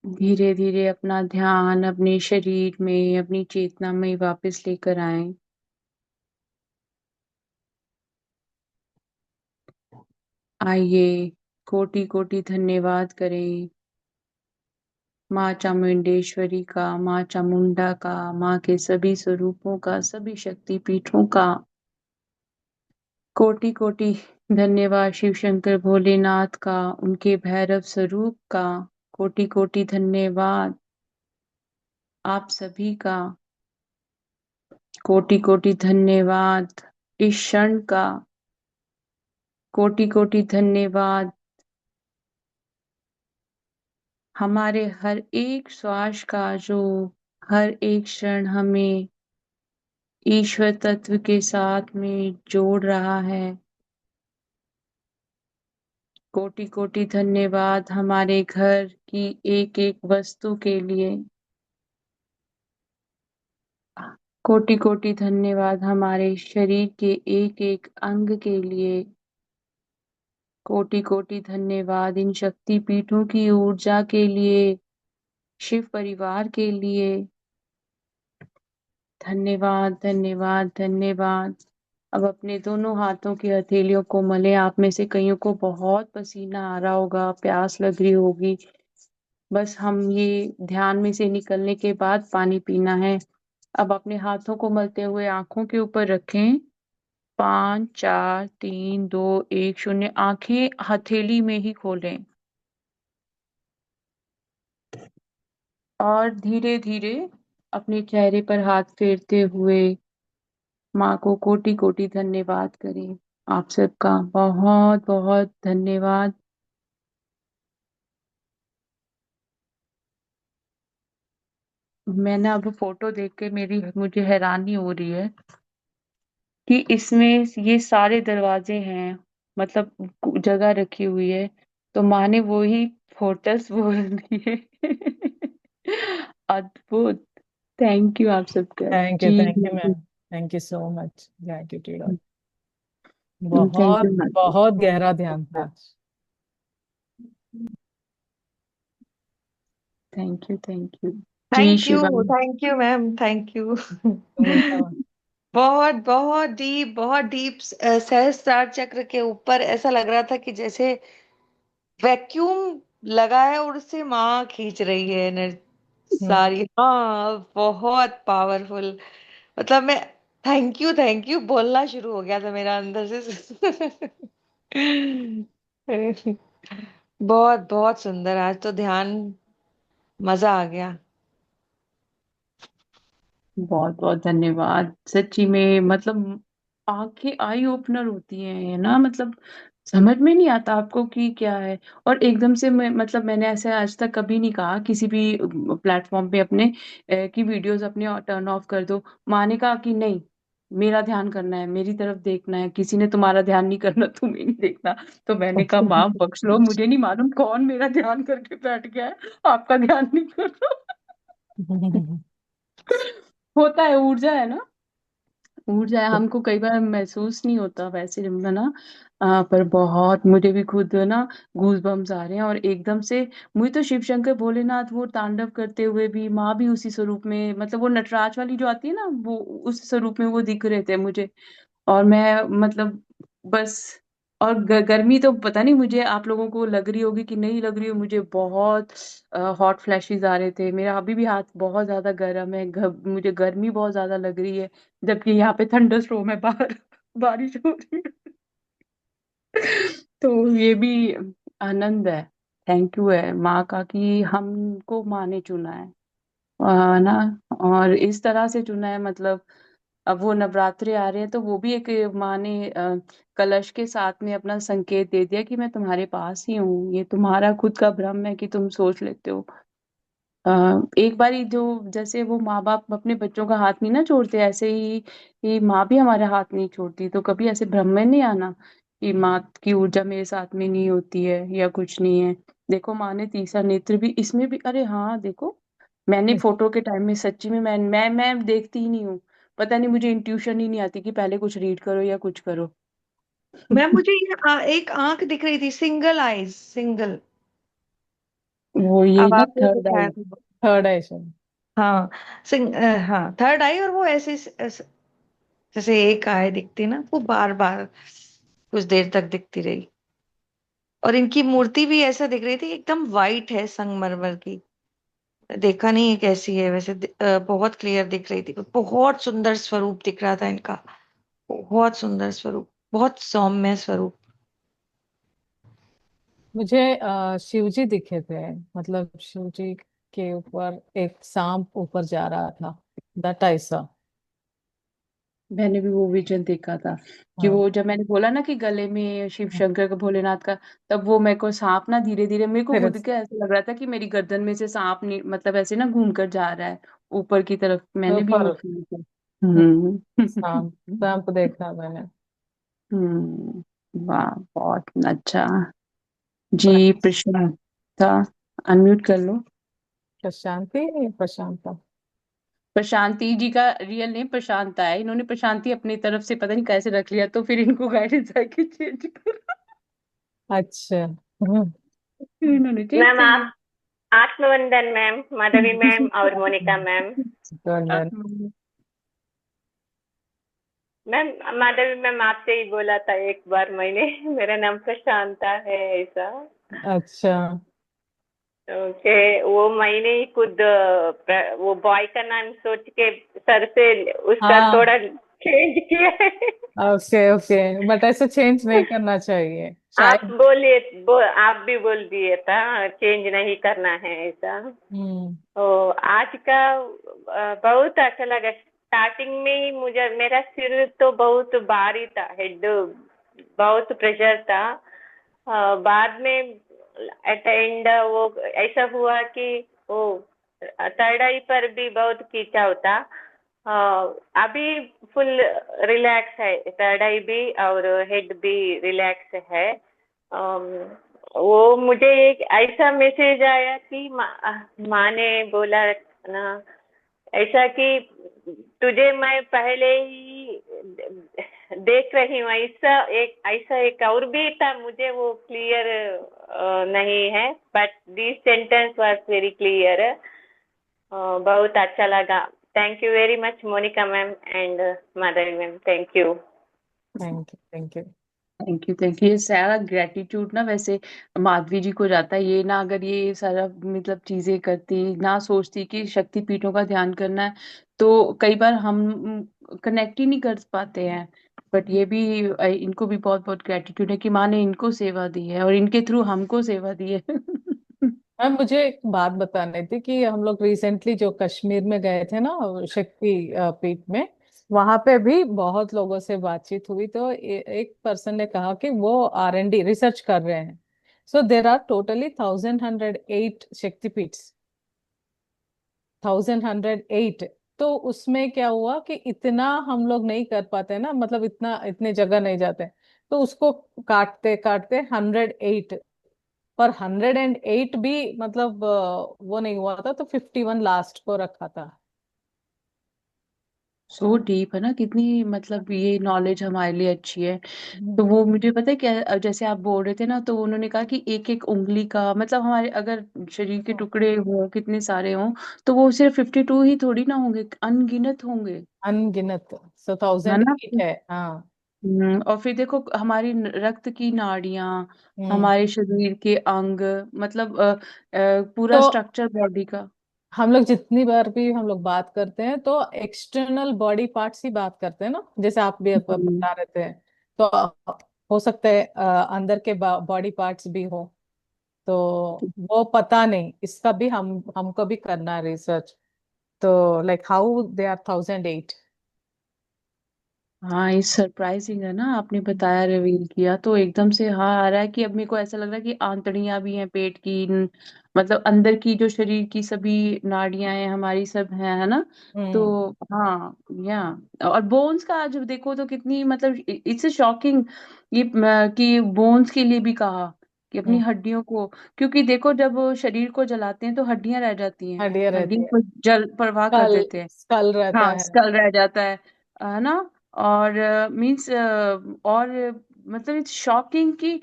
धीरे धीरे अपना ध्यान अपने शरीर में, अपनी चेतना में वापस लेकर आए। आइए, कोटि कोटि धन्यवाद करें माँ चामुंडेश्वरी का, माँ चामुंडा का, माँ के सभी स्वरूपों का, सभी शक्ति पीठों का। कोटि कोटि धन्यवाद शिव शंकर भोलेनाथ का, उनके भैरव स्वरूप का। कोटि कोटि धन्यवाद आप सभी का। कोटि कोटि धन्यवाद इस क्षण का। कोटि कोटि धन्यवाद हमारे हर एक श्वास का, जो हर एक क्षण हमें ईश्वर तत्व के साथ में जोड़ रहा है। कोटि कोटि धन्यवाद हमारे घर की एक एक वस्तु के लिए। कोटि कोटि धन्यवाद हमारे शरीर के एक एक अंग के लिए। कोटि कोटि धन्यवाद इन शक्ति पीठों की ऊर्जा के लिए, शिव परिवार के लिए। धन्यवाद धन्यवाद धन्यवाद। अब अपने दोनों हाथों की हथेलियों को मले। आप में से कईयों को बहुत पसीना आ रहा होगा, प्यास लग रही होगी। बस हम ये ध्यान में से निकलने के बाद पानी पीना है। अब अपने हाथों को मलते हुए आंखों के ऊपर रखें। 5 4 3 2 1 0। आंखें हथेली में ही खोलें और धीरे धीरे अपने चेहरे पर हाथ फेरते हुए माँ को कोटि कोटि धन्यवाद करें। आप सबका बहुत बहुत धन्यवाद। मैंने अब फोटो देख के मेरी मुझे हैरानी हो रही है कि इसमें ये सारे दरवाजे हैं, मतलब जगह रखी हुई है, तो माँ ने वो ही फोटोस बोल दिए। अद्भुत। थैंक यू आप सबका जी। Thank you ma'am. Thank you so much, gratitude. Thank बहुत यू मैम। बहुत गहरा ध्यान था। Thank you thank you. जी Shiva. Thank you ma'am, thank you. Welcome. बहुत डीप सहस्त्रार चक्र के ऊपर ऐसा लग रहा था कि जैसे वैक्यूम लगा है और उससे माँ खींच रही है सारी। हाँ, बहुत पावरफुल। मतलब मैं थैंक यू बोलना शुरू हो गया था मेरा अंदर से। बहुत बहुत सुंदर, आज तो ध्यान मजा आ गया। बहुत बहुत धन्यवाद सच्ची में, मतलब आंखें आई ओपनर होती हैं, है ना। मतलब समझ में नहीं आता आपको कि क्या है। और एकदम से मतलब मैंने ऐसे आज तक कभी नहीं कहा किसी भी प्लेटफॉर्म पे अपने की वीडियोस अपने टर्न ऑफ कर दो। माँ ने कहा कि नहीं, मेरा ध्यान करना है, मेरी तरफ देखना है, किसी ने तुम्हारा ध्यान नहीं करना, तुम्हें नहीं देखना। तो मैंने कहा माँ बख्श लो, मुझे नहीं मालूम कौन मेरा ध्यान करके बैठ गया है, आपका ध्यान नहीं कर रहा। होता है, ऊर्जा है ना। ऊर्जा है, हमको कई बार महसूस नहीं होता वैसे है ना। पर बहुत मुझे भी खुद ना गूज बम्स आ रहे हैं। और एकदम से मुझे तो शिव शंकर भोलेनाथ वो तांडव करते हुए भी, माँ भी उसी स्वरूप में, मतलब वो नटराज वाली जो आती है ना, वो उस स्वरूप में वो दिख रहे थे मुझे। और मैं मतलब बस। और गर्मी तो पता नहीं मुझे आप लोगों को लग रही होगी कि नहीं लग रही हो, मुझे बहुत हॉट फ्लैशेस आ रहे थे। मेरा अभी भी हाथ बहुत ज्यादा गर्म है, मुझे गर्मी बहुत ज्यादा लग रही है, जबकि यहाँ पे थंडर स्टॉर्म है बाहर। बारिश हो रही है। तो ये भी आनंद है। थैंक यू है माँ का कि हमको माँ ने चुना है, ना। और इस तरह से चुना है, मतलब अब वो नवरात्रे आ रहे हैं तो वो भी एक माँ ने कलश के साथ में अपना संकेत दे दिया कि मैं तुम्हारे पास ही हूँ। ये तुम्हारा खुद का भ्रम है कि तुम सोच लेते हो। एक बारी जो, जैसे वो माँ बाप अपने बच्चों का हाथ नहीं ना छोड़ते, ऐसे ही माँ भी हमारा हाथ नहीं छोड़ती। तो कभी ऐसे भ्रम में नहीं आना कि माँ की ऊर्जा मेरे साथ में नहीं होती है या कुछ नहीं है। देखो माँ ने तीसरा नेत्र भी इसमें भी, अरे हाँ देखो, मैंने फोटो के टाइम में सच्ची में मैं देखती ही नहीं हूँ। पता नहीं, मुझे इंट्यूशन ही नहीं आती कि पहले कुछ रीड करो या कुछ करो। मैम मुझे ये एक आंख दिख रही थी, सिंगल आईज, सिंगल। वो यही अब ना, आपने थर्ड दिखाया आई। था। थर्ड आई शायद। हाँ हाँ, थर्ड आई। और वो जैसे एक आय दिखती ना, वो बार बार कुछ देर तक दिखती रही। और इनकी मूर्ति भी ऐसा दिख रही थी, एकदम वाइट है संगमरमर की। देखा नहीं है कैसी है वैसे, बहुत क्लियर दिख रही थी। बहुत सुंदर स्वरूप दिख रहा था इनका। बहुत सुंदर स्वरूप, बहुत सौम्य स्वरूप। मुझे शिव जी दिखे थे, मतलब शिव जी के ऊपर एक सांप ऊपर जा रहा था, दैट आई सॉ। मैंने भी वो विजन देखा था कि हाँ। वो, जब मैंने बोला ना कि गले में शिव शंकर का, भोलेनाथ का, तब वो मेरे को सांप ना धीरे धीरे, मेरे को फिर खुद के ऐसा लग रहा था कि मेरी गर्दन में से सांप मतलब ऐसे ना घूम कर जा रहा है ऊपर की तरफ। मैंने भी वो ऊपर फील किया। हम्म। सांप, सांप देखा मैंने। वाह, बहुत अच्छा। जी, बट प्रशांत था। अनम्यूट कर लो। प्रशांति, प्रशांता। प्रशांति जी का रियल नेम प्रशांता है, इन्होंने प्रशांति अपनी तरफ से पता नहीं कैसे रख लिया, तो फिर इनको गाइडेंस है कि चेंज करो। अच्छा। फिर इन्होंने चेंज मैम कर आप लिया। आत्मवंदन मैम, माधवी मैम और Monika ma'am. Good man. Ma'am Madhavi ma'am आपसे ही बोला था एक बार मैंने मेरा नाम प्रशांता है ऐसा। अच्छा। ओके, वो मैंने ही खुद वो बॉय का नाम सोच के सर से उसका हाँ। थोड़ा चेंज किया है। ओके ओके, बट ऐसे चेंज नहीं करना चाहिए आप शायद। बोलिए, आप भी बोल दिए था चेंज नहीं करना है ऐसा। हम्म। ओ, आज का बहुत अच्छा लगा। स्टार्टिंग में ही मुझे मेरा सिर तो बहुत भारी था, हेड बहुत प्रेशर था। बाद में एट एंड वो ऐसा हुआ कि वो थर्ड आई पर भी बहुत खींचा होता। अभी फुल रिलैक्स है, थर्ड आई भी और हेड भी रिलैक्स है। अम, वो मुझे एक ऐसा मैसेज आया कि माँ ने बोला ना ऐसा कि तुझे मैं पहले ही देख रही हूँ, ऐसा एक और भी था, मुझे वो क्लियर नहीं है, but this sentence was very clear. बहुत अच्छा लगा। Thank you very much Monika ma'am and Madhavi ma'am, thank you. Thank you thank you. Thank you, thank you. ये सारा ग्रेटिट्यूड ना वैसे माधवी जी को जाता है। ये ना, अगर ये सारा मतलब चीजें करती, ना सोचती कि शक्ति पीठों का ध्यान करना है, तो कई बार हम कनेक्ट ही नहीं कर पाते हैं। बट ये भी इनको भी बहुत बहुत ग्रेटिट्यूड है कि माँ ने इनको सेवा दी है और इनके थ्रू हमको सेवा दी है। मैम मुझे एक बात बतानी थी कि हम लोग रिसेंटली जो कश्मीर में गए थे ना, शक्ति पीठ में, वहां पे भी बहुत लोगों से बातचीत हुई, तो एक पर्सन ने कहा कि वो R&D रिसर्च कर रहे हैं। सो देर आर टोटली 1108 शक्तिपीठs, 1108। तो उसमें क्या हुआ कि इतना हम लोग नहीं कर पाते ना, मतलब इतना इतने जगह नहीं जाते, तो उसको काटते काटते 108, पर 108 भी मतलब वो नहीं हुआ था, तो 51 लास्ट को रखा था। सो डीप है ना, कितनी मतलब ये नॉलेज हमारे लिए अच्छी है। हम्म। तो वो मुझे पता है क्या, जैसे आप बोल रहे थे ना, तो उन्होंने कहा कि एक एक उंगली का मतलब, हमारे अगर शरीर के टुकड़े हों कितने सारे हों, तो वो सिर्फ 52 ही थोड़ी ना होंगे, अनगिनत होंगे। अनगिनत, सो है थाउजेंड ना। एट है, हाँ। और फिर देखो हमारी रक्त की नाड़ियां, हम्म। हमारे शरीर के अंग, मतलब पूरा तो स्ट्रक्चर बॉडी का। हम लोग जितनी बार भी हम लोग बात करते हैं, तो एक्सटर्नल बॉडी पार्ट्स ही बात करते हैं ना, जैसे आप भी हम्म। बता रहे थे। तो हो सकता है अंदर के बॉडी पार्ट्स भी हो, तो वो पता नहीं, इसका भी हमको भी करना है रिसर्च। तो लाइक हाउ दे आर 1008। हाँ, ये सरप्राइजिंग है ना, आपने बताया, रिवील किया तो एकदम से हाँ आ रहा है कि अब मेरे को ऐसा लग रहा है कि आंतड़ियां भी हैं पेट की, मतलब अंदर की जो शरीर की सभी नाड़ियां हैं हमारी, सब हैं, है ना। तो हम्म। हाँ, या और बोन्स का जब देखो तो कितनी मतलब इट्स शॉकिंग, ये कि बोन्स के लिए भी कहा कि अपनी हम्म। हड्डियों को, क्योंकि देखो जब वो शरीर को जलाते हैं तो हड्डियां रह जाती हैं, हड्डियां रहती हड्डियों है। को जल प्रवाह कर स्कल, देते हैं। स्कल रहता हाँ, है। स्कल रह जाता है ना। और मीन्स और मतलब इट्स शॉकिंग कि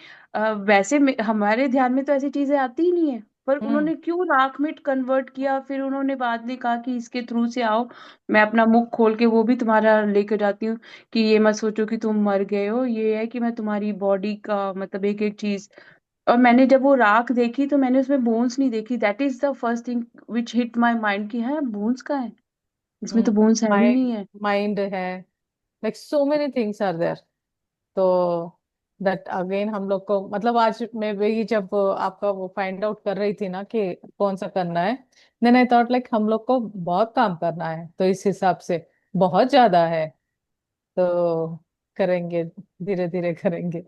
वैसे हमारे ध्यान में तो ऐसी चीजें आती ही नहीं है, पर हम्म उन्होंने क्यों राख में कन्वर्ट किया? फिर उन्होंने बाद में कहा कि इसके थ्रू से आओ, मैं अपना मुख खोल के वो भी तुम्हारा लेकर जाती हूँ, कि ये मत सोचो कि तुम मर गए हो, ये है कि मैं तुम्हारी बॉडी का मतलब एक एक चीज। और मैंने जब वो राख देखी तो मैंने उसमें बोन्स नहीं देखी। That is the first thing which hit my mind कि है बोन्स का है, इसमें तो बोन्स है ही नहीं माइंड है। माइंड है, like so many things are there. तो दैट अगेन हम लोग को मतलब आज मैं वही जब आपका वो फाइंड आउट कर रही थी ना कि कौन सा करना है, देन आई थॉट लाइक हम लोग को बहुत काम करना है, तो इस हिसाब से बहुत ज्यादा है, तो करेंगे, धीरे धीरे करेंगे।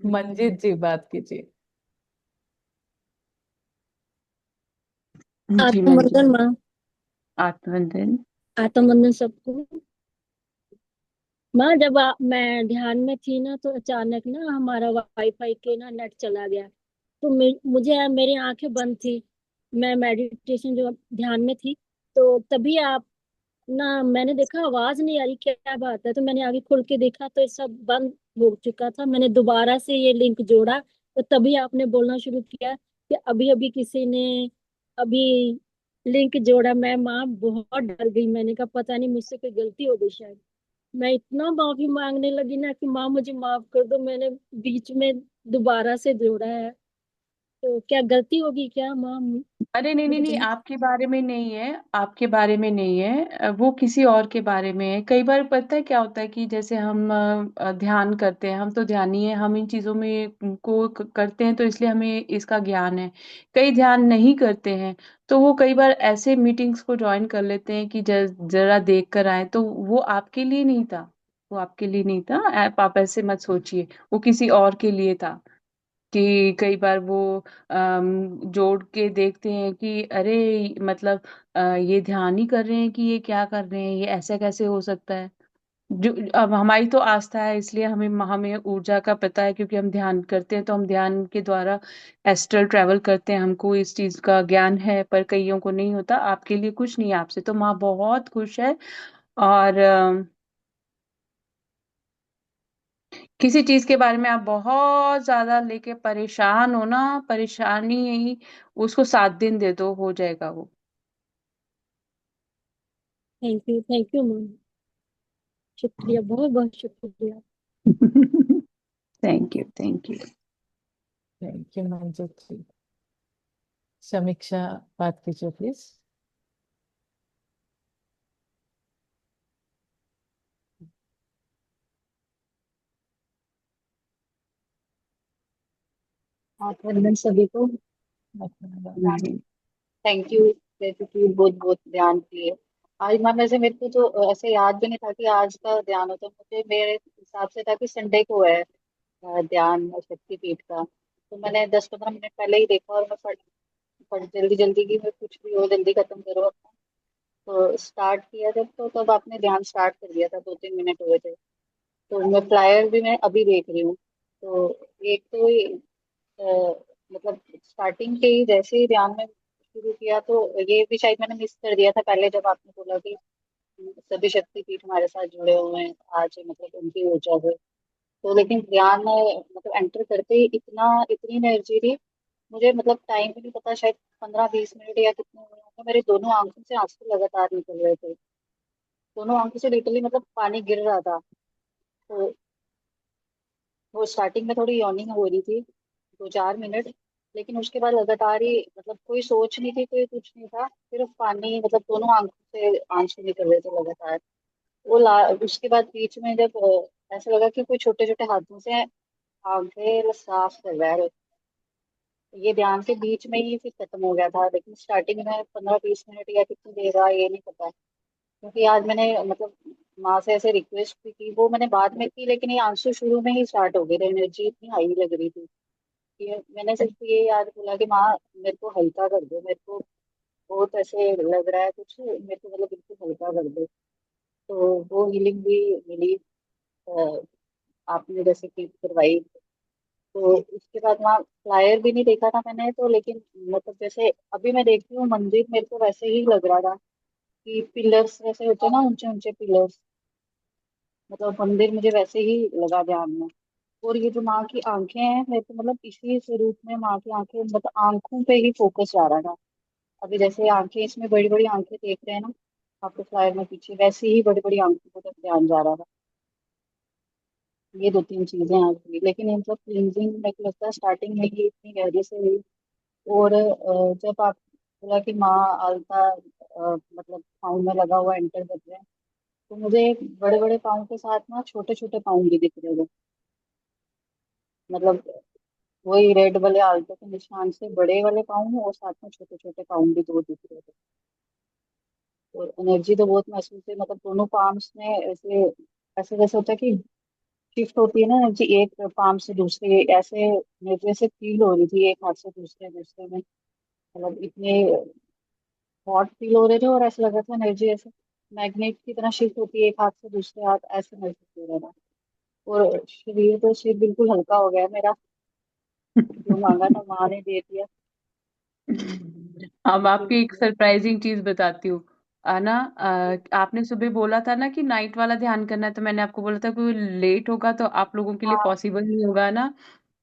मंजीत जी बात कीजिए। जी मंजू। आत्मवंदन माँ। आत्मवंदन। आत्मवंदन सबको। माँ जब मैं ध्यान में थी ना तो अचानक ना हमारा वाईफाई के ना नेट चला गया। तो मुझे मेरी आंखें बंद थी। मैं मेडिटेशन जो ध्यान में थी, तो तभी आप ना मैंने देखा आवाज नहीं आ रही, क्या बात है। तो मैंने आगे खोल के देखा तो ये सब बंद हो चुका था। मैंने दोबारा से ये लिंक जोड़ा तो तभी आपने बोलना शुरू किया कि अभी अभी किसी ने अभी लिंक जोड़ा। मैं माँ बहुत डर गई। मैंने कहा पता नहीं मुझसे कोई गलती हो गई शायद। मैं इतना माफी मांगने लगी ना कि माँ मुझे माफ कर दो, मैंने बीच में दोबारा से जोड़ा है। तो क्या गलती होगी क्या माँ? अरे नहीं नहीं मुझे नहीं, जल्दी। आपके बारे में नहीं है, आपके बारे में नहीं है, वो किसी और के बारे में है। कई बार पता है क्या होता है कि जैसे हम ध्यान करते हैं, हम तो ध्यानी है, हम इन चीजों में करते हैं तो इसलिए हमें इसका ज्ञान है। कई ध्यान नहीं करते हैं, तो वो कई बार ऐसे मीटिंग्स को ज्वाइन कर लेते हैं कि जरा देख कर आए, तो वो आपके लिए नहीं था। वो आपके लिए नहीं था, आप ऐसे मत सोचिए, वो किसी और के लिए था। कि कई बार वो जोड़ के देखते हैं कि अरे मतलब ये ध्यान ही कर रहे हैं कि ये क्या कर रहे हैं, ये ऐसा कैसे हो सकता है। जो अब हमारी तो आस्था है, इसलिए हमें हमें ऊर्जा का पता है, क्योंकि हम ध्यान करते हैं तो हम ध्यान के द्वारा एस्ट्रल ट्रैवल करते हैं, हमको इस चीज का ज्ञान है। पर कईयों को नहीं होता। आपके लिए कुछ नहीं है, आपसे तो माँ बहुत खुश है। और किसी चीज के बारे में आप बहुत ज्यादा लेके परेशान हो ना, परेशानी ही उसको 7 दिन दे दो, हो जाएगा वो। Thank you ma'am. शुक्रिया, बहुत बहुत शुक्रिया। Thank you, thank you. Thank you Manjeet ji. Sameeksha बात कीजिए प्लीज। आत्मनिर्भर सभी को थैंक यू। ग्रेटिट्यूड बहुत बहुत ध्यान के लिए। आज मैम वैसे मेरे को तो ऐसे याद भी नहीं था कि आज का ध्यान होता है। मुझे मेरे हिसाब से था कि संडे को है ध्यान शक्तिपीठ का। तो मैंने 10-15 मिनट पहले ही देखा और मैं फट फट जल्दी जल्दी की मैं कुछ भी हो जल्दी खत्म करो अपना। तो स्टार्ट किया जब तो तब आपने ध्यान स्टार्ट कर दिया था, 2-3 मिनट हुए थे। तो मैं फ्लायर भी मैं अभी देख रही हूँ। तो एक तो मतलब स्टार्टिंग के ही जैसे ही ध्यान में शुरू किया तो ये भी शायद मैंने मिस कर दिया था पहले जब आपने बोला कि सभी शक्तिपीठ हमारे साथ जुड़े हुए हैं आज, मतलब उनकी ऊर्जा से। तो लेकिन ध्यान मतलब एंटर करते ही इतनी एनर्जी थी। मुझे मतलब टाइम भी नहीं पता, शायद 15-20 मिनट या कितने हुए होंगे। मेरी दोनों आंखों से आंसू लगातार निकल रहे थे। दोनों आंखों से लिटरली मतलब पानी गिर रहा था। तो वो स्टार्टिंग में थोड़ी यॉर्निंग हो रही थी 2-4 मिनट। लेकिन उसके बाद लगातार ही मतलब कोई सोच नहीं थी, कोई कुछ नहीं था, सिर्फ पानी मतलब दोनों आंखों से आंसू निकल रहे थे लगातार। उसके बाद बीच में जब ऐसा लगा कि कोई छोटे छोटे हाथों से आंखें साफ कर रहा है। ये ध्यान के बीच में ही फिर खत्म हो गया था, लेकिन स्टार्टिंग में 15-20 मिनट या कितनी देर रहा ये नहीं पता। क्योंकि आज मैंने मतलब माँ से ऐसे रिक्वेस्ट भी की, वो मैंने बाद में की, लेकिन ये आंसू शुरू में ही स्टार्ट हो गए थे, एनर्जी इतनी हाई लग रही थी। ये मैंने सिर्फ ये याद बोला कि माँ मेरे को हल्का कर दो, मेरे को बहुत ऐसे लग रहा है कुछ, मेरे को मतलब बिल्कुल हल्का कर दो। तो वो हीलिंग भी मिली अ, आपने जैसे कि करवाई। तो उसके बाद वहाँ फ्लायर भी नहीं देखा था मैंने तो, लेकिन मतलब जैसे अभी मैं देखती हूँ मंदिर मेरे को वैसे ही लग रहा था कि पिलर्स वैसे होते हैं ना, ऊंचे ऊंचे पिलर्स, मतलब मंदिर मुझे वैसे ही लगा ध्यान में। और ये जो माँ की आंखें हैं, मेरे को मतलब इसी स्वरूप में माँ की आंखें, मतलब आंखों पे ही फोकस जा रहा था। अभी जैसे आंखें, इसमें बड़ी बड़ी आंखें देख रहे हैं ना आपके फ्लायर में पीछे, वैसे ही बड़ी बड़ी आंखों को तक ध्यान जा रहा था। ये दो तीन चीजें हैं अभी, लेकिन इन सब क्लींजिंग मेरे को लगता है स्टार्टिंग में ही इतनी गहरी से हुई। और जब आप बोला कि माँ अलता मतलब पाँव में लगा हुआ एंटर कर रहे हैं, तो मुझे बड़े बड़े पाँव के साथ ना छोटे छोटे पाँव भी दिख रहे थे। मतलब वही रेड वाले आलतो के निशान से बड़े वाले पाँव और साथ में छोटे छोटे पाँव भी दो दिख रहे थे। और एनर्जी तो बहुत महसूस है, मतलब दोनों पाम्स में ऐसे, ऐसे जैसे होता है कि शिफ्ट होती है ना एनर्जी एक पाम से दूसरे, ऐसे मेरे जैसे फील हो रही थी एक हाथ से दूसरे दूसरे में। मतलब इतने हॉट फील हो रहे थे, और ऐसा लग रहा था एनर्जी ऐसे मैग्नेट की तरह शिफ्ट होती है एक हाथ से दूसरे हाथ, ऐसे महसूस हो रहा था। और शरीर बिल्कुल हल्का हो गया मेरा। जो मांगा था माँ ने दे दिया। अब बिल्कुल आपकी एक मतलब। सरप्राइजिंग चीज बताती हूँ। ना आपने सुबह बोला था ना कि नाइट वाला ध्यान करना है, तो मैंने आपको बोला था कि वो लेट होगा तो आप लोगों के लिए हाँ। पॉसिबल नहीं होगा ना।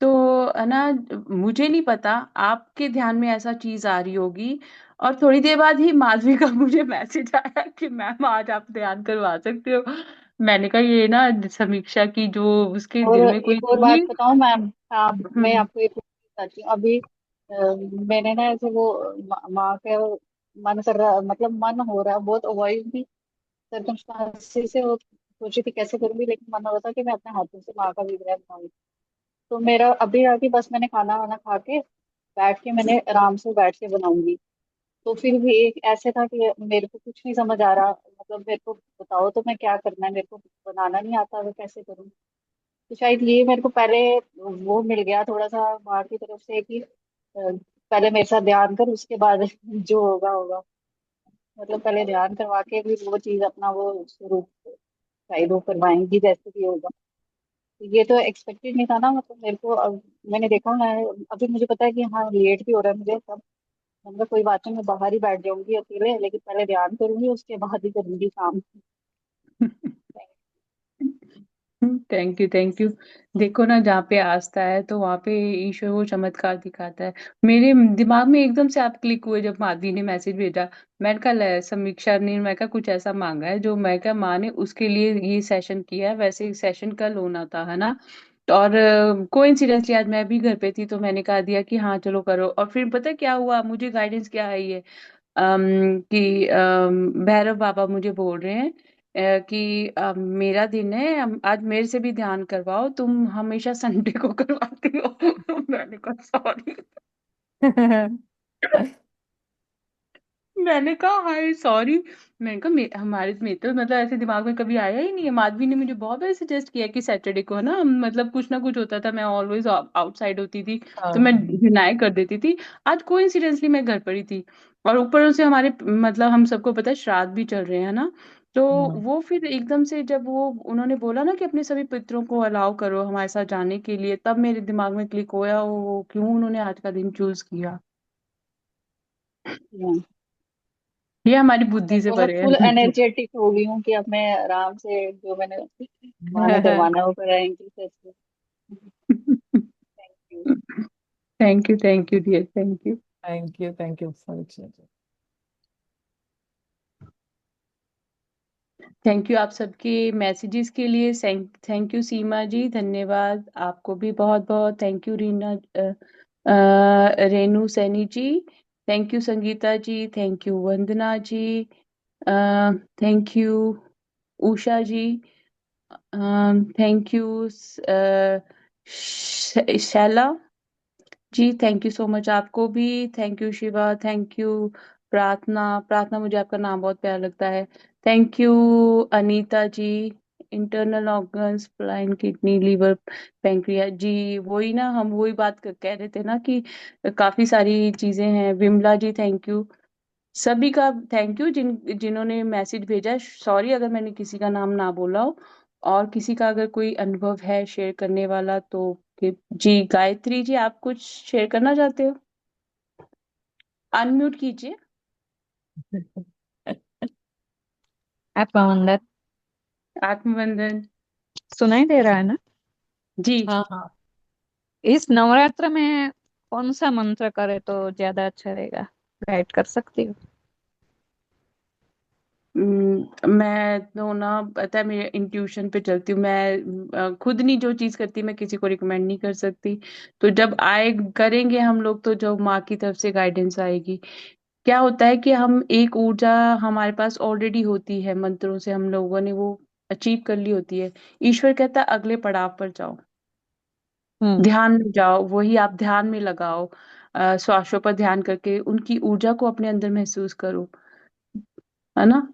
तो है ना, मुझे नहीं पता आपके ध्यान में ऐसा चीज आ रही होगी। और थोड़ी देर बाद ही माधवी का मुझे मैसेज आया कि मैम आज आप ध्यान करवा सकते हो। मैंने कहा ये ना समीक्षा की जो उसके और दिल में कोई एक और बात थी। बताऊं मैम, हाँ, मैं हम्म। आपको एक और चीज़ बताती हूँ अभी। मैंने ना ऐसे वो माँ का मन कर रहा, मतलब मन हो रहा बहुत अवॉइड भी सर्कमस्टांसेस से, वो सोची थी कैसे करूंगी, लेकिन मन हो रहा था कि मैं अपने हाथों से माँ का विग्रह बनाऊंगी। तो मेरा अभी आके बस मैंने खाना वाना खा के बैठ के, मैंने आराम से बैठ के बनाऊंगी। तो फिर भी एक ऐसे था कि मेरे को कुछ नहीं समझ आ रहा, मतलब मेरे को बताओ तो मैं क्या करना है, मेरे को बनाना नहीं आता, मैं कैसे करूँ। तो शायद ये मेरे को पहले वो मिल गया थोड़ा सा माँ की तरफ से कि पहले मेरे साथ ध्यान कर, उसके बाद जो होगा होगा। मतलब पहले ध्यान करवा के भी वो चीज अपना वो स्वरूप शायद वो करवाएंगी जैसे भी होगा। तो ये तो एक्सपेक्टेड नहीं था ना, मतलब मेरे को अब मैंने देखा मैं, अभी मुझे पता है कि हाँ लेट भी हो रहा है मुझे सब। मतलब कोई बात नहीं, मैं बाहर ही बैठ जाऊंगी अकेले, लेकिन पहले ध्यान करूंगी उसके बाद ही करूंगी काम। Thank you thank you. देखो ना, जहाँ पे आस्था है तो वहाँ पे ईश्वर वो चमत्कार दिखाता है। मेरे दिमाग में एकदम से आप क्लिक हुए जब माधवी ने मैसेज भेजा। मैंने कहा ले, समीक्षा ने मैं कहा कुछ ऐसा मांगा है जो मैं कहा माँ ने उसके लिए ये सेशन किया है, वैसे सेशन कल होना था है ना। तो और कोइंसिडेंटली आज मैं भी घर पे थी तो मैंने कहा दिया कि हाँ चलो करो। और फिर पता है क्या हुआ, मुझे गाइडेंस क्या है ये, कि भैरव बाबा मुझे बोल रहे हैं कि मेरा दिन है, आज मेरे से भी ध्यान करवाओ, तुम हमेशा संडे को करवाती हो। मैंने कहा सॉरी। मैंने कहा हाय सॉरी। मैंने कहा हमारे में तो मतलब ऐसे दिमाग में कभी आया ही नहीं है। माधवी ने मुझे बहुत बार सजेस्ट किया कि सैटरडे को है ना, मतलब कुछ ना कुछ होता था, मैं ऑलवेज आउटसाइड होती थी तो मैं हाँ। डिनाई कर देती थी। आज कोइंसिडेंटली मैं घर पर ही थी। और ऊपर से हमारे मतलब हम सबको पता है श्राद्ध भी चल रहे हैं ना। तो हाँ। वो फिर एकदम से जब वो उन्होंने बोला ना कि अपने सभी पितरों को अलाउ करो हमारे साथ जाने के लिए, तब मेरे दिमाग में क्लिक होया वो क्यों उन्होंने आज का दिन चूज किया। हाँ। ये हमारी अब मैं बुद्धि से तो मतलब परे फुल है। एनर्जेटिक हो गई हूँ कि अब मैं आराम से जो मैंने माँ ने करवाना है वो कराएंगी सच में। Thank you. Thank you dear, thank you. Thank you Samiksha ji. Thank you आप सबके मैसेजेस के लिए। थैंक यू सीमा जी, धन्यवाद आपको भी बहुत बहुत। Thank you Reena, Renu Saini ji. Thank you Sangeeta ji, thank you Vandana ji, thank you Usha ji, thank you Shaila ji, thank you so much आपको भी। Thank you Shiva, thank you Prarthana. Prarthana मुझे आपका नाम बहुत प्यारा लगता है। Thank you Anita ji. Internal organs spleen kidney liver pancreas जी, वही ना, हम वही बात कह रहे थे ना कि काफी सारी चीजें हैं। विमला जी थैंक यू। सभी का थैंक यू जिन्होंने मैसेज भेजा। सॉरी अगर मैंने किसी का नाम ना बोला हो। और किसी का अगर कोई अनुभव है शेयर करने वाला तो जी गायत्री जी आप कुछ शेयर करना चाहते हो, अनम्यूट कीजिए। आत्मवंदन। आत्मवंदन। सुनाई दे रहा है ना? जी। हाँ हाँ। इस नवरात्र में कौन सा मंत्र करे तो ज्यादा अच्छा रहेगा, गाइड कर सकती हो? मैं तो ना पता है मेरे इंट्यूशन पे चलती हूँ मैं। खुद नहीं जो चीज करती मैं किसी को रिकमेंड नहीं कर सकती। तो जब आए करेंगे हम लोग तो जो माँ की तरफ से गाइडेंस आएगी। क्या होता है कि हम एक ऊर्जा हमारे पास ऑलरेडी होती है मंत्रों से हम लोगों ने वो अचीव कर ली होती है। ईश्वर कहता है अगले पड़ाव पर जाओ। हम्म। ध्यान में जाओ वही आप ध्यान में लगाओ। श्वासों पर ध्यान करके उनकी ऊर्जा को अपने अंदर महसूस करो। है ना।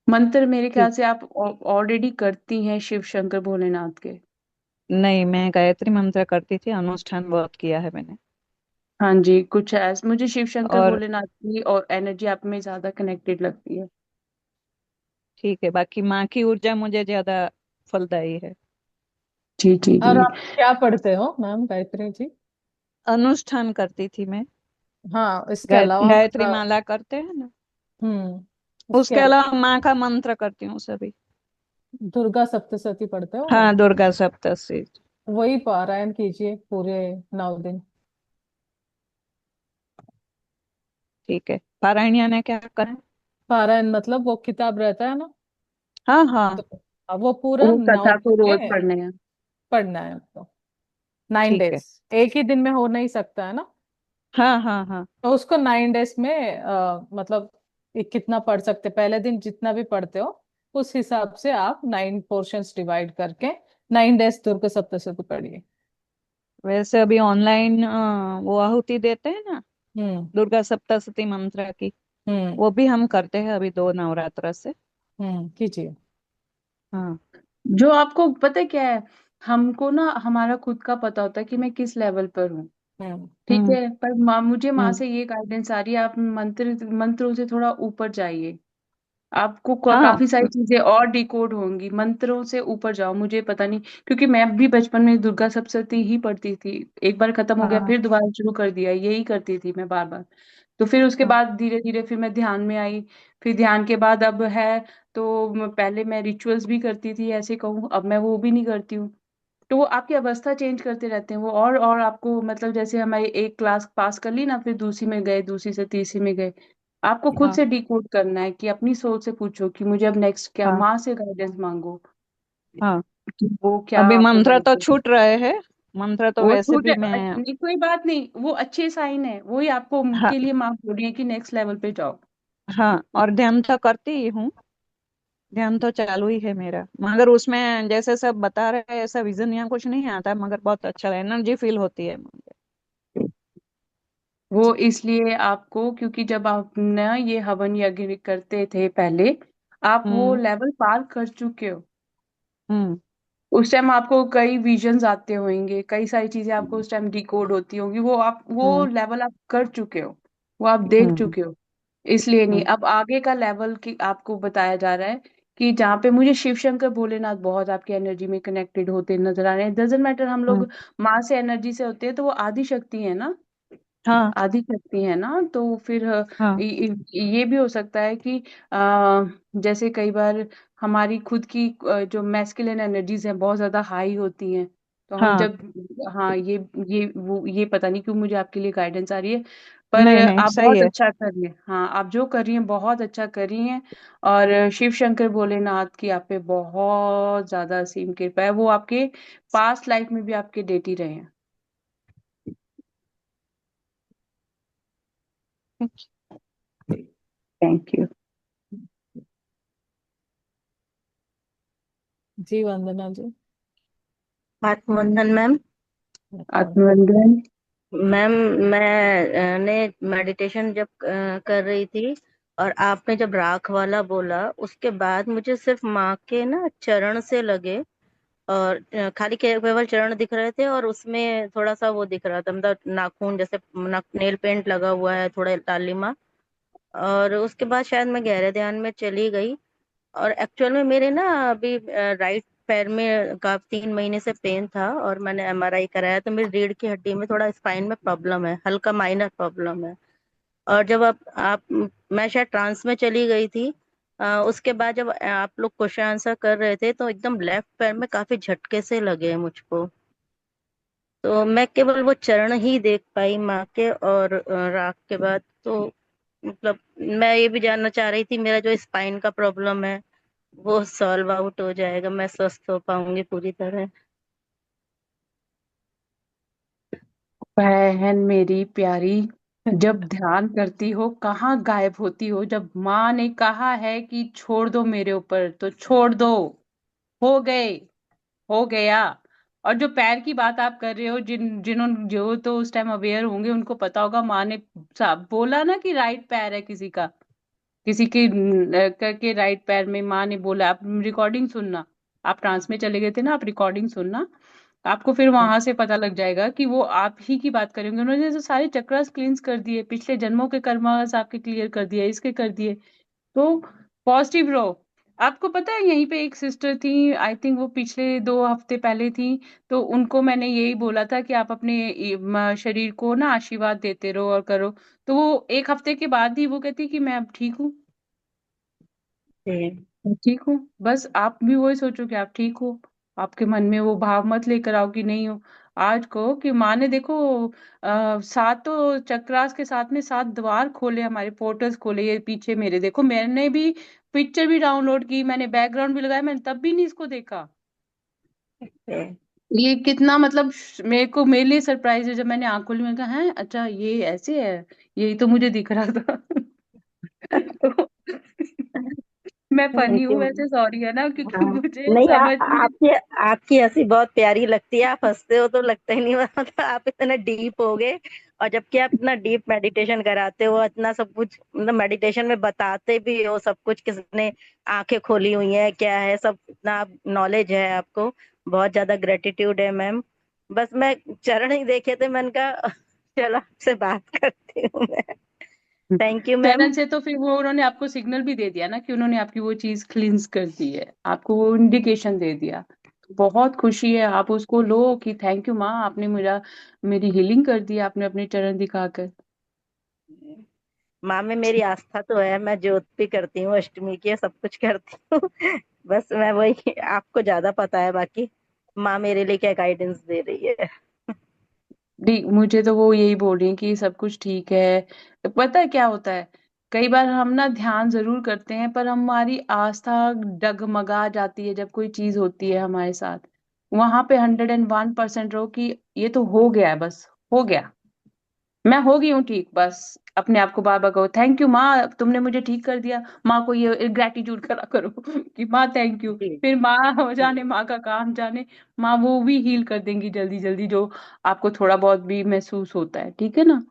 मंत्र मेरे ख्याल ठीक। से आप ऑलरेडी करती हैं शिव शंकर भोलेनाथ के। नहीं, मैं गायत्री मंत्र करती थी, अनुष्ठान बहुत किया है मैंने। हाँ जी कुछ ऐसा मुझे शिव शंकर और भोलेनाथ की और एनर्जी आप में ज्यादा कनेक्टेड लगती है। ठीक है, बाकी माँ की ऊर्जा मुझे ज्यादा फलदायी है। जी जी और जी। आप क्या पढ़ते हो मैम गायत्री जी? अनुष्ठान करती थी मैं। हाँ, इसके अलावा गायत्री मतलब। माला करते हैं ना, इसके उसके अलावा अलावा माँ का मंत्र करती हूँ सभी। दुर्गा सप्तशती पढ़ते हो? हाँ, दुर्गा सप्तशती। वही पारायण कीजिए पूरे 9 दिन। ठीक है, पारायण ने क्या करें? पारायण मतलब वो किताब रहता है ना, हाँ हाँ। तो अब वो पूरा वो नौ कथा दिन को रोज में पढ़ने हैं। पढ़ना है आपको। नाइन ठीक है। डेज एक ही दिन में हो नहीं सकता है ना। हाँ हाँ हाँ। तो उसको 9 डेज में मतलब कितना पढ़ सकते, पहले दिन जितना भी पढ़ते हो उस हिसाब से आप 9 पोर्शंस डिवाइड करके 9 डेज दुर्गा सप्तशती पढ़िए। वैसे अभी ऑनलाइन वो आहुति देते हैं ना, हम्म दुर्गा सप्तशती मंत्र की, हम्म वो भी हम करते हैं अभी 2 नवरात्र से। कीजिए। हाँ। जो आपको पता है क्या है। हमको ना हमारा खुद का पता होता है कि मैं किस लेवल पर हूँ। हम्म ठीक हम्म है पर मुझे माँ हम्म। से ये गाइडेंस आ रही है आप मंत्रों से थोड़ा ऊपर जाइए। आपको हाँ काफी सारी चीजें और डिकोड होंगी मंत्रों से ऊपर जाओ मुझे पता नहीं। क्योंकि मैं भी बचपन में दुर्गा सप्तशती ही पढ़ती थी। एक बार खत्म हो गया हाँ फिर दोबारा शुरू कर दिया यही करती थी मैं बार बार। तो फिर उसके हाँ बाद धीरे धीरे फिर मैं ध्यान में आई। फिर ध्यान के बाद अब है तो पहले मैं रिचुअल्स भी करती थी ऐसे कहूँ अब मैं वो भी नहीं करती हूँ। तो वो आपकी अवस्था चेंज करते रहते हैं वो और आपको मतलब जैसे हमारी एक क्लास पास कर ली ना फिर दूसरी में गए दूसरी से तीसरी में गए। आपको खुद हाँ से डिकोड करना है कि अपनी सोच से पूछो कि मुझे अब नेक्स्ट क्या हाँ माँ से गाइडेंस मांगो हाँ। कि वो क्या अभी आपको मंत्र गाइड तो करे। छूट रहे हैं, मंत्र तो वो वैसे छूट भी मैं। नहीं कोई बात नहीं वो अच्छे साइन है वही आपको हाँ के लिए माँ बोल रही है कि नेक्स्ट लेवल पे जाओ। हाँ, और ध्यान तो करती ही हूँ, ध्यान तो चालू ही है मेरा, मगर उसमें जैसे सब बता रहे हैं ऐसा विजन यहाँ कुछ नहीं आता, मगर बहुत अच्छा एनर्जी फील होती है मुझे। वो इसलिए आपको क्योंकि जब आप ना ये हवन यज्ञ करते थे पहले आप वो हम्म लेवल पार कर चुके हो। हम्म उस टाइम आपको कई विजन्स आते होंगे कई सारी चीजें आपको उस टाइम डिकोड होती होंगी वो आप वो हम्म लेवल आप कर चुके हो। वो आप देख हम्म चुके हो। इसलिए नहीं हम्म अब आगे का लेवल की आपको बताया जा रहा है कि जहाँ पे मुझे शिव शंकर भोलेनाथ बहुत आपकी एनर्जी में कनेक्टेड होते नजर आ रहे हैं डजेंट मैटर हम हम्म। लोग माँ से एनर्जी से होते हैं तो वो आदि शक्ति है ना। हाँ आदि शक्ति है ना तो फिर हाँ ये भी हो सकता है कि आ, जैसे कई बार हमारी खुद की जो मैस्कुलिन एनर्जीज हैं बहुत ज्यादा हाई होती हैं। तो हम हाँ। जब हाँ ये पता नहीं क्यों मुझे आपके लिए गाइडेंस आ रही है। पर नहीं नहीं, आप सही बहुत है। अच्छा कर रही हैं हाँ आप जो कर रही हैं बहुत अच्छा कर रही हैं। और शिव शंकर भोलेनाथ की आप पे बहुत ज्यादा असीम कृपा है वो आपके पास्ट लाइफ में भी आपके डेटी रहे हैं। Thank you. जी वंदना जी। आत्मबंधन मैम। आत्मबंधन। मैम ने मेडिटेशन जब कर रही थी और आपने जब राख वाला बोला उसके बाद मुझे सिर्फ माँ के ना चरण से लगे और खाली केवल चरण दिख रहे थे और उसमें थोड़ा सा वो दिख रहा था मतलब नाखून जैसे नेल पेंट लगा हुआ है थोड़ा लालिमा। और उसके बाद शायद मैं गहरे ध्यान में चली गई और एक्चुअल में मेरे ना अभी राइट पैर में का 3 महीने से पेन था और मैंने एमआरआई कराया तो मेरी रीढ़ की हड्डी में थोड़ा स्पाइन में प्रॉब्लम है हल्का माइनर प्रॉब्लम है। और जब आप मैं शायद ट्रांस में चली गई थी। उसके बाद जब आप लोग क्वेश्चन आंसर कर रहे थे तो एकदम लेफ्ट पैर में काफी झटके से लगे मुझको। तो मैं केवल वो चरण ही देख पाई माँ के, और राख के बाद तो मतलब मैं ये भी जानना चाह रही थी, मेरा जो स्पाइन का प्रॉब्लम है वो सॉल्व आउट हो जाएगा, मैं स्वस्थ हो पाऊंगी पूरी तरह? बहन मेरी प्यारी, जब ध्यान करती हो कहाँ गायब होती हो? जब माँ ने कहा है कि छोड़ दो मेरे ऊपर तो छोड़ दो। हो गए, हो गया। और जो पैर की बात आप कर रहे हो, जिन्होंने जो तो उस टाइम अवेयर होंगे उनको पता होगा, माँ ने बोला ना कि राइट पैर है किसी का, किसी के करके राइट पैर में माँ ने बोला। आप रिकॉर्डिंग सुनना, आप ट्रांस में चले गए थे ना, आप रिकॉर्डिंग सुनना, आपको फिर वहां से पता लग जाएगा कि वो आप ही की बात करेंगे। उन्होंने तो सारे चक्रास क्लींस कर दिए, पिछले जन्मों के कर्मास आपके क्लियर कर दिए, इसके कर दिए। तो पॉजिटिव रहो। आपको पता है यहीं पे एक सिस्टर थी, आई थिंक वो पिछले 2 हफ्ते पहले थी, तो उनको मैंने यही बोला था कि आप अपने शरीर को ना आशीर्वाद देते रहो और करो। तो वो 1 हफ्ते के बाद ही वो कहती कि मैं अब ठीक हूँ, जी। मैं ठीक हूँ। बस आप भी वही सोचो कि आप ठीक हो। आपके मन में वो भाव मत लेकर आओ कि नहीं हो। आज कहो कि माँ ने देखो 7 चक्रास के साथ में 7 द्वार खोले, हमारे पोर्टल्स खोले। ये पीछे मेरे देखो, मैंने भी पिक्चर भी डाउनलोड की, मैंने बैकग्राउंड भी लगाया, मैंने तब भी नहीं इसको देखा। जी। ये कितना मतलब मेरे को, मेरे लिए सरप्राइज है। जब मैंने आंख खोली मैंने कहा है अच्छा ये ऐसे है, यही तो मुझे दिख रहा था। तो मैं फनी थैंक हूँ यू। वैसे, सॉरी है ना, क्योंकि हाँ, मुझे नहीं, समझ में। आपकी आपकी हंसी बहुत प्यारी लगती है, आप हंसते हो तो लगता ही नहीं मतलब आप इतने डीप हो गए। और जबकि आप इतना डीप मेडिटेशन कराते हो, इतना सब कुछ मतलब मेडिटेशन में बताते भी हो, सब कुछ किसने आंखें खोली हुई है क्या है सब, इतना नॉलेज है आपको। बहुत ज्यादा ग्रेटिट्यूड है मैम। बस मैं चरण ही देखे थे, मैंने कहा चलो आपसे बात करती हूँ मैं। Thank you ma'am. चरण से तो फिर वो उन्होंने आपको सिग्नल भी दे दिया ना कि उन्होंने आपकी वो चीज क्लींस कर दी है, आपको वो इंडिकेशन दे दिया। बहुत खुशी है, आप उसको लो कि थैंक यू माँ, आपने मेरी हीलिंग कर दी, आपने अपने चरण दिखाकर। माँ में मेरी आस्था तो है, मैं ज्योत भी करती हूँ, अष्टमी की सब कुछ करती हूँ बस मैं वही, आपको ज्यादा पता है बाकी माँ मेरे लिए क्या गाइडेंस दे रही है। मुझे तो वो यही बोल रही है कि सब कुछ ठीक है। पता है क्या होता है, कई बार हम ना ध्यान जरूर करते हैं पर हमारी आस्था डगमगा जाती है जब कोई चीज होती है हमारे साथ। वहां पे 101% रहो कि ये तो हो गया है, बस हो गया, मैं हो गई हूँ ठीक। बस अपने आप को बार बार कहो थैंक यू माँ, तुमने मुझे ठीक कर दिया। माँ को ये ग्रेटिट्यूड करा करो कि माँ थैंक यू। जी। फिर माँ हो जी। जाने, माँ का काम जाने, माँ वो भी हील कर देंगी जल्दी जल्दी जो आपको थोड़ा बहुत भी महसूस होता है, ठीक है ना।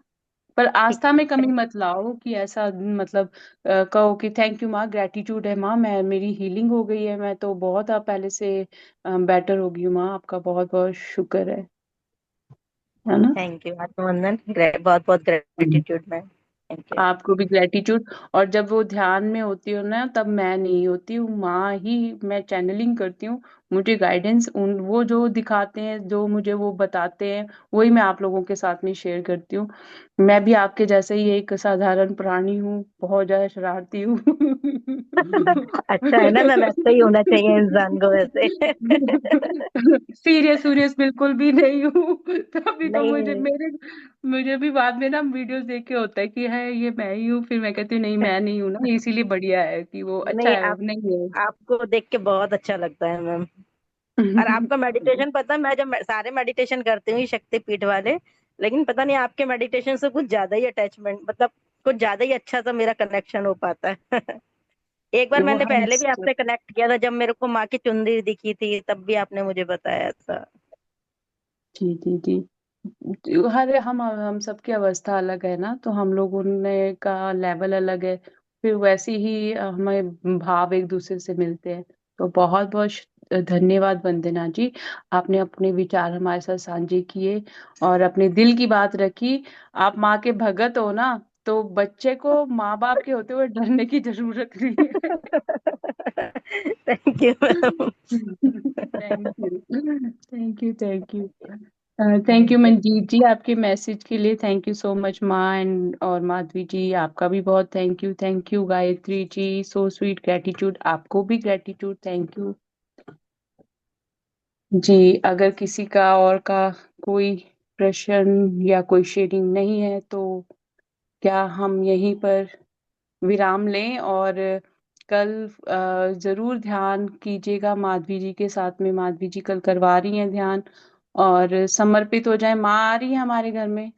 पर ठीक आस्था है। में कमी मत लाओ कि ऐसा मतलब कहो कि थैंक यू माँ, ग्रेटिट्यूड है माँ, मैं मेरी हीलिंग हो गई है, मैं तो बहुत अब पहले से बेटर हो गई हूँ माँ, आपका बहुत बहुत शुक्र है ना। थैंक यू आत्मवंदन, बहुत बहुत ग्रेटिट्यूड मैम, थैंक यू। आपको भी ग्रेटिट्यूड। और जब वो ध्यान में होती हो ना, तब मैं नहीं होती हूँ, माँ ही, मैं चैनलिंग करती हूँ। मुझे गाइडेंस उन वो जो दिखाते हैं, जो मुझे वो बताते हैं, वही मैं आप लोगों के साथ में शेयर करती हूँ। मैं भी आपके जैसे ही एक साधारण प्राणी हूँ, बहुत ज्यादा शरारती हूँ। अच्छा है ना मैम, ऐसा ही होना चाहिए इंसान को वैसे सीरियस सीरियस बिल्कुल भी नहीं हूँ। तभी तो मुझे नहीं, मेरे मुझे भी बाद में ना वीडियोस देख के होता है कि है ये मैं ही हूँ, फिर मैं कहती हूँ नहीं मैं नहीं हूँ ना, इसीलिए बढ़िया है कि वो अच्छा नहीं, है, आप नहीं आपको देख के बहुत अच्छा लगता है मैम। और है। आपका मेडिटेशन पता है, मैं जब सारे मेडिटेशन करती हूँ ये शक्तिपीठ वाले, लेकिन पता नहीं आपके मेडिटेशन से कुछ ज्यादा ही अटैचमेंट, मतलब कुछ ज्यादा ही अच्छा सा मेरा कनेक्शन हो पाता है एक बार वो मैंने हम पहले भी आपसे कनेक्ट किया था, जब मेरे को माँ की चुंदरी दिखी थी, तब भी आपने मुझे बताया था। जी जी जी। हर हम सबकी अवस्था अलग है ना, तो हम लोगों ने का लेवल अलग है, फिर वैसे ही हमें भाव एक दूसरे से मिलते हैं। तो बहुत बहुत धन्यवाद वंदना जी, आपने अपने विचार हमारे साथ साझे किए और अपने दिल की बात रखी। आप माँ के भगत हो ना, तो बच्चे को माँ बाप के होते हुए डरने की जरूरत नहीं है। Thank you ma'am. Thank you, thank you, thank you. Thank you Manjeet ji, आपके मैसेज के लिए thank you so much ma'am and और माधवी जी, आपका भी बहुत thank you Gayatri ji, so sweet, gratitude, आपको भी ग्रेटिट्यूड, थैंक यू जी। अगर किसी का और का कोई प्रश्न या कोई शेयरिंग नहीं है तो क्या हम यहीं पर विराम लें, और कल जरूर ध्यान कीजिएगा माधवी जी के साथ में। माधवी जी कल करवा रही हैं ध्यान, और समर्पित हो जाए। माँ आ रही है हमारे घर में,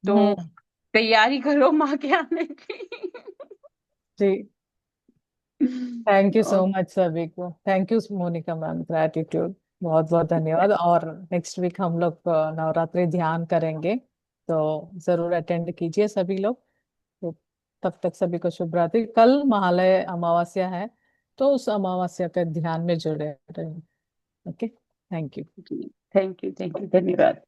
तो हम्म। तैयारी करो माँ के आने की। जी, थैंक यू सो और मच सभी को। Thank you Monika ma'am, gratitude, बहुत बहुत धन्यवाद। और नेक्स्ट वीक हम लोग नवरात्रि ध्यान करेंगे, तो जरूर अटेंड कीजिए सभी लोग। तो तब तक सभी को शुभ रात्रि। कल महालय अमावस्या है, तो उस अमावस्या के ध्यान में जुड़े रहें। Okay, thank you. Thank you, धन्यवाद।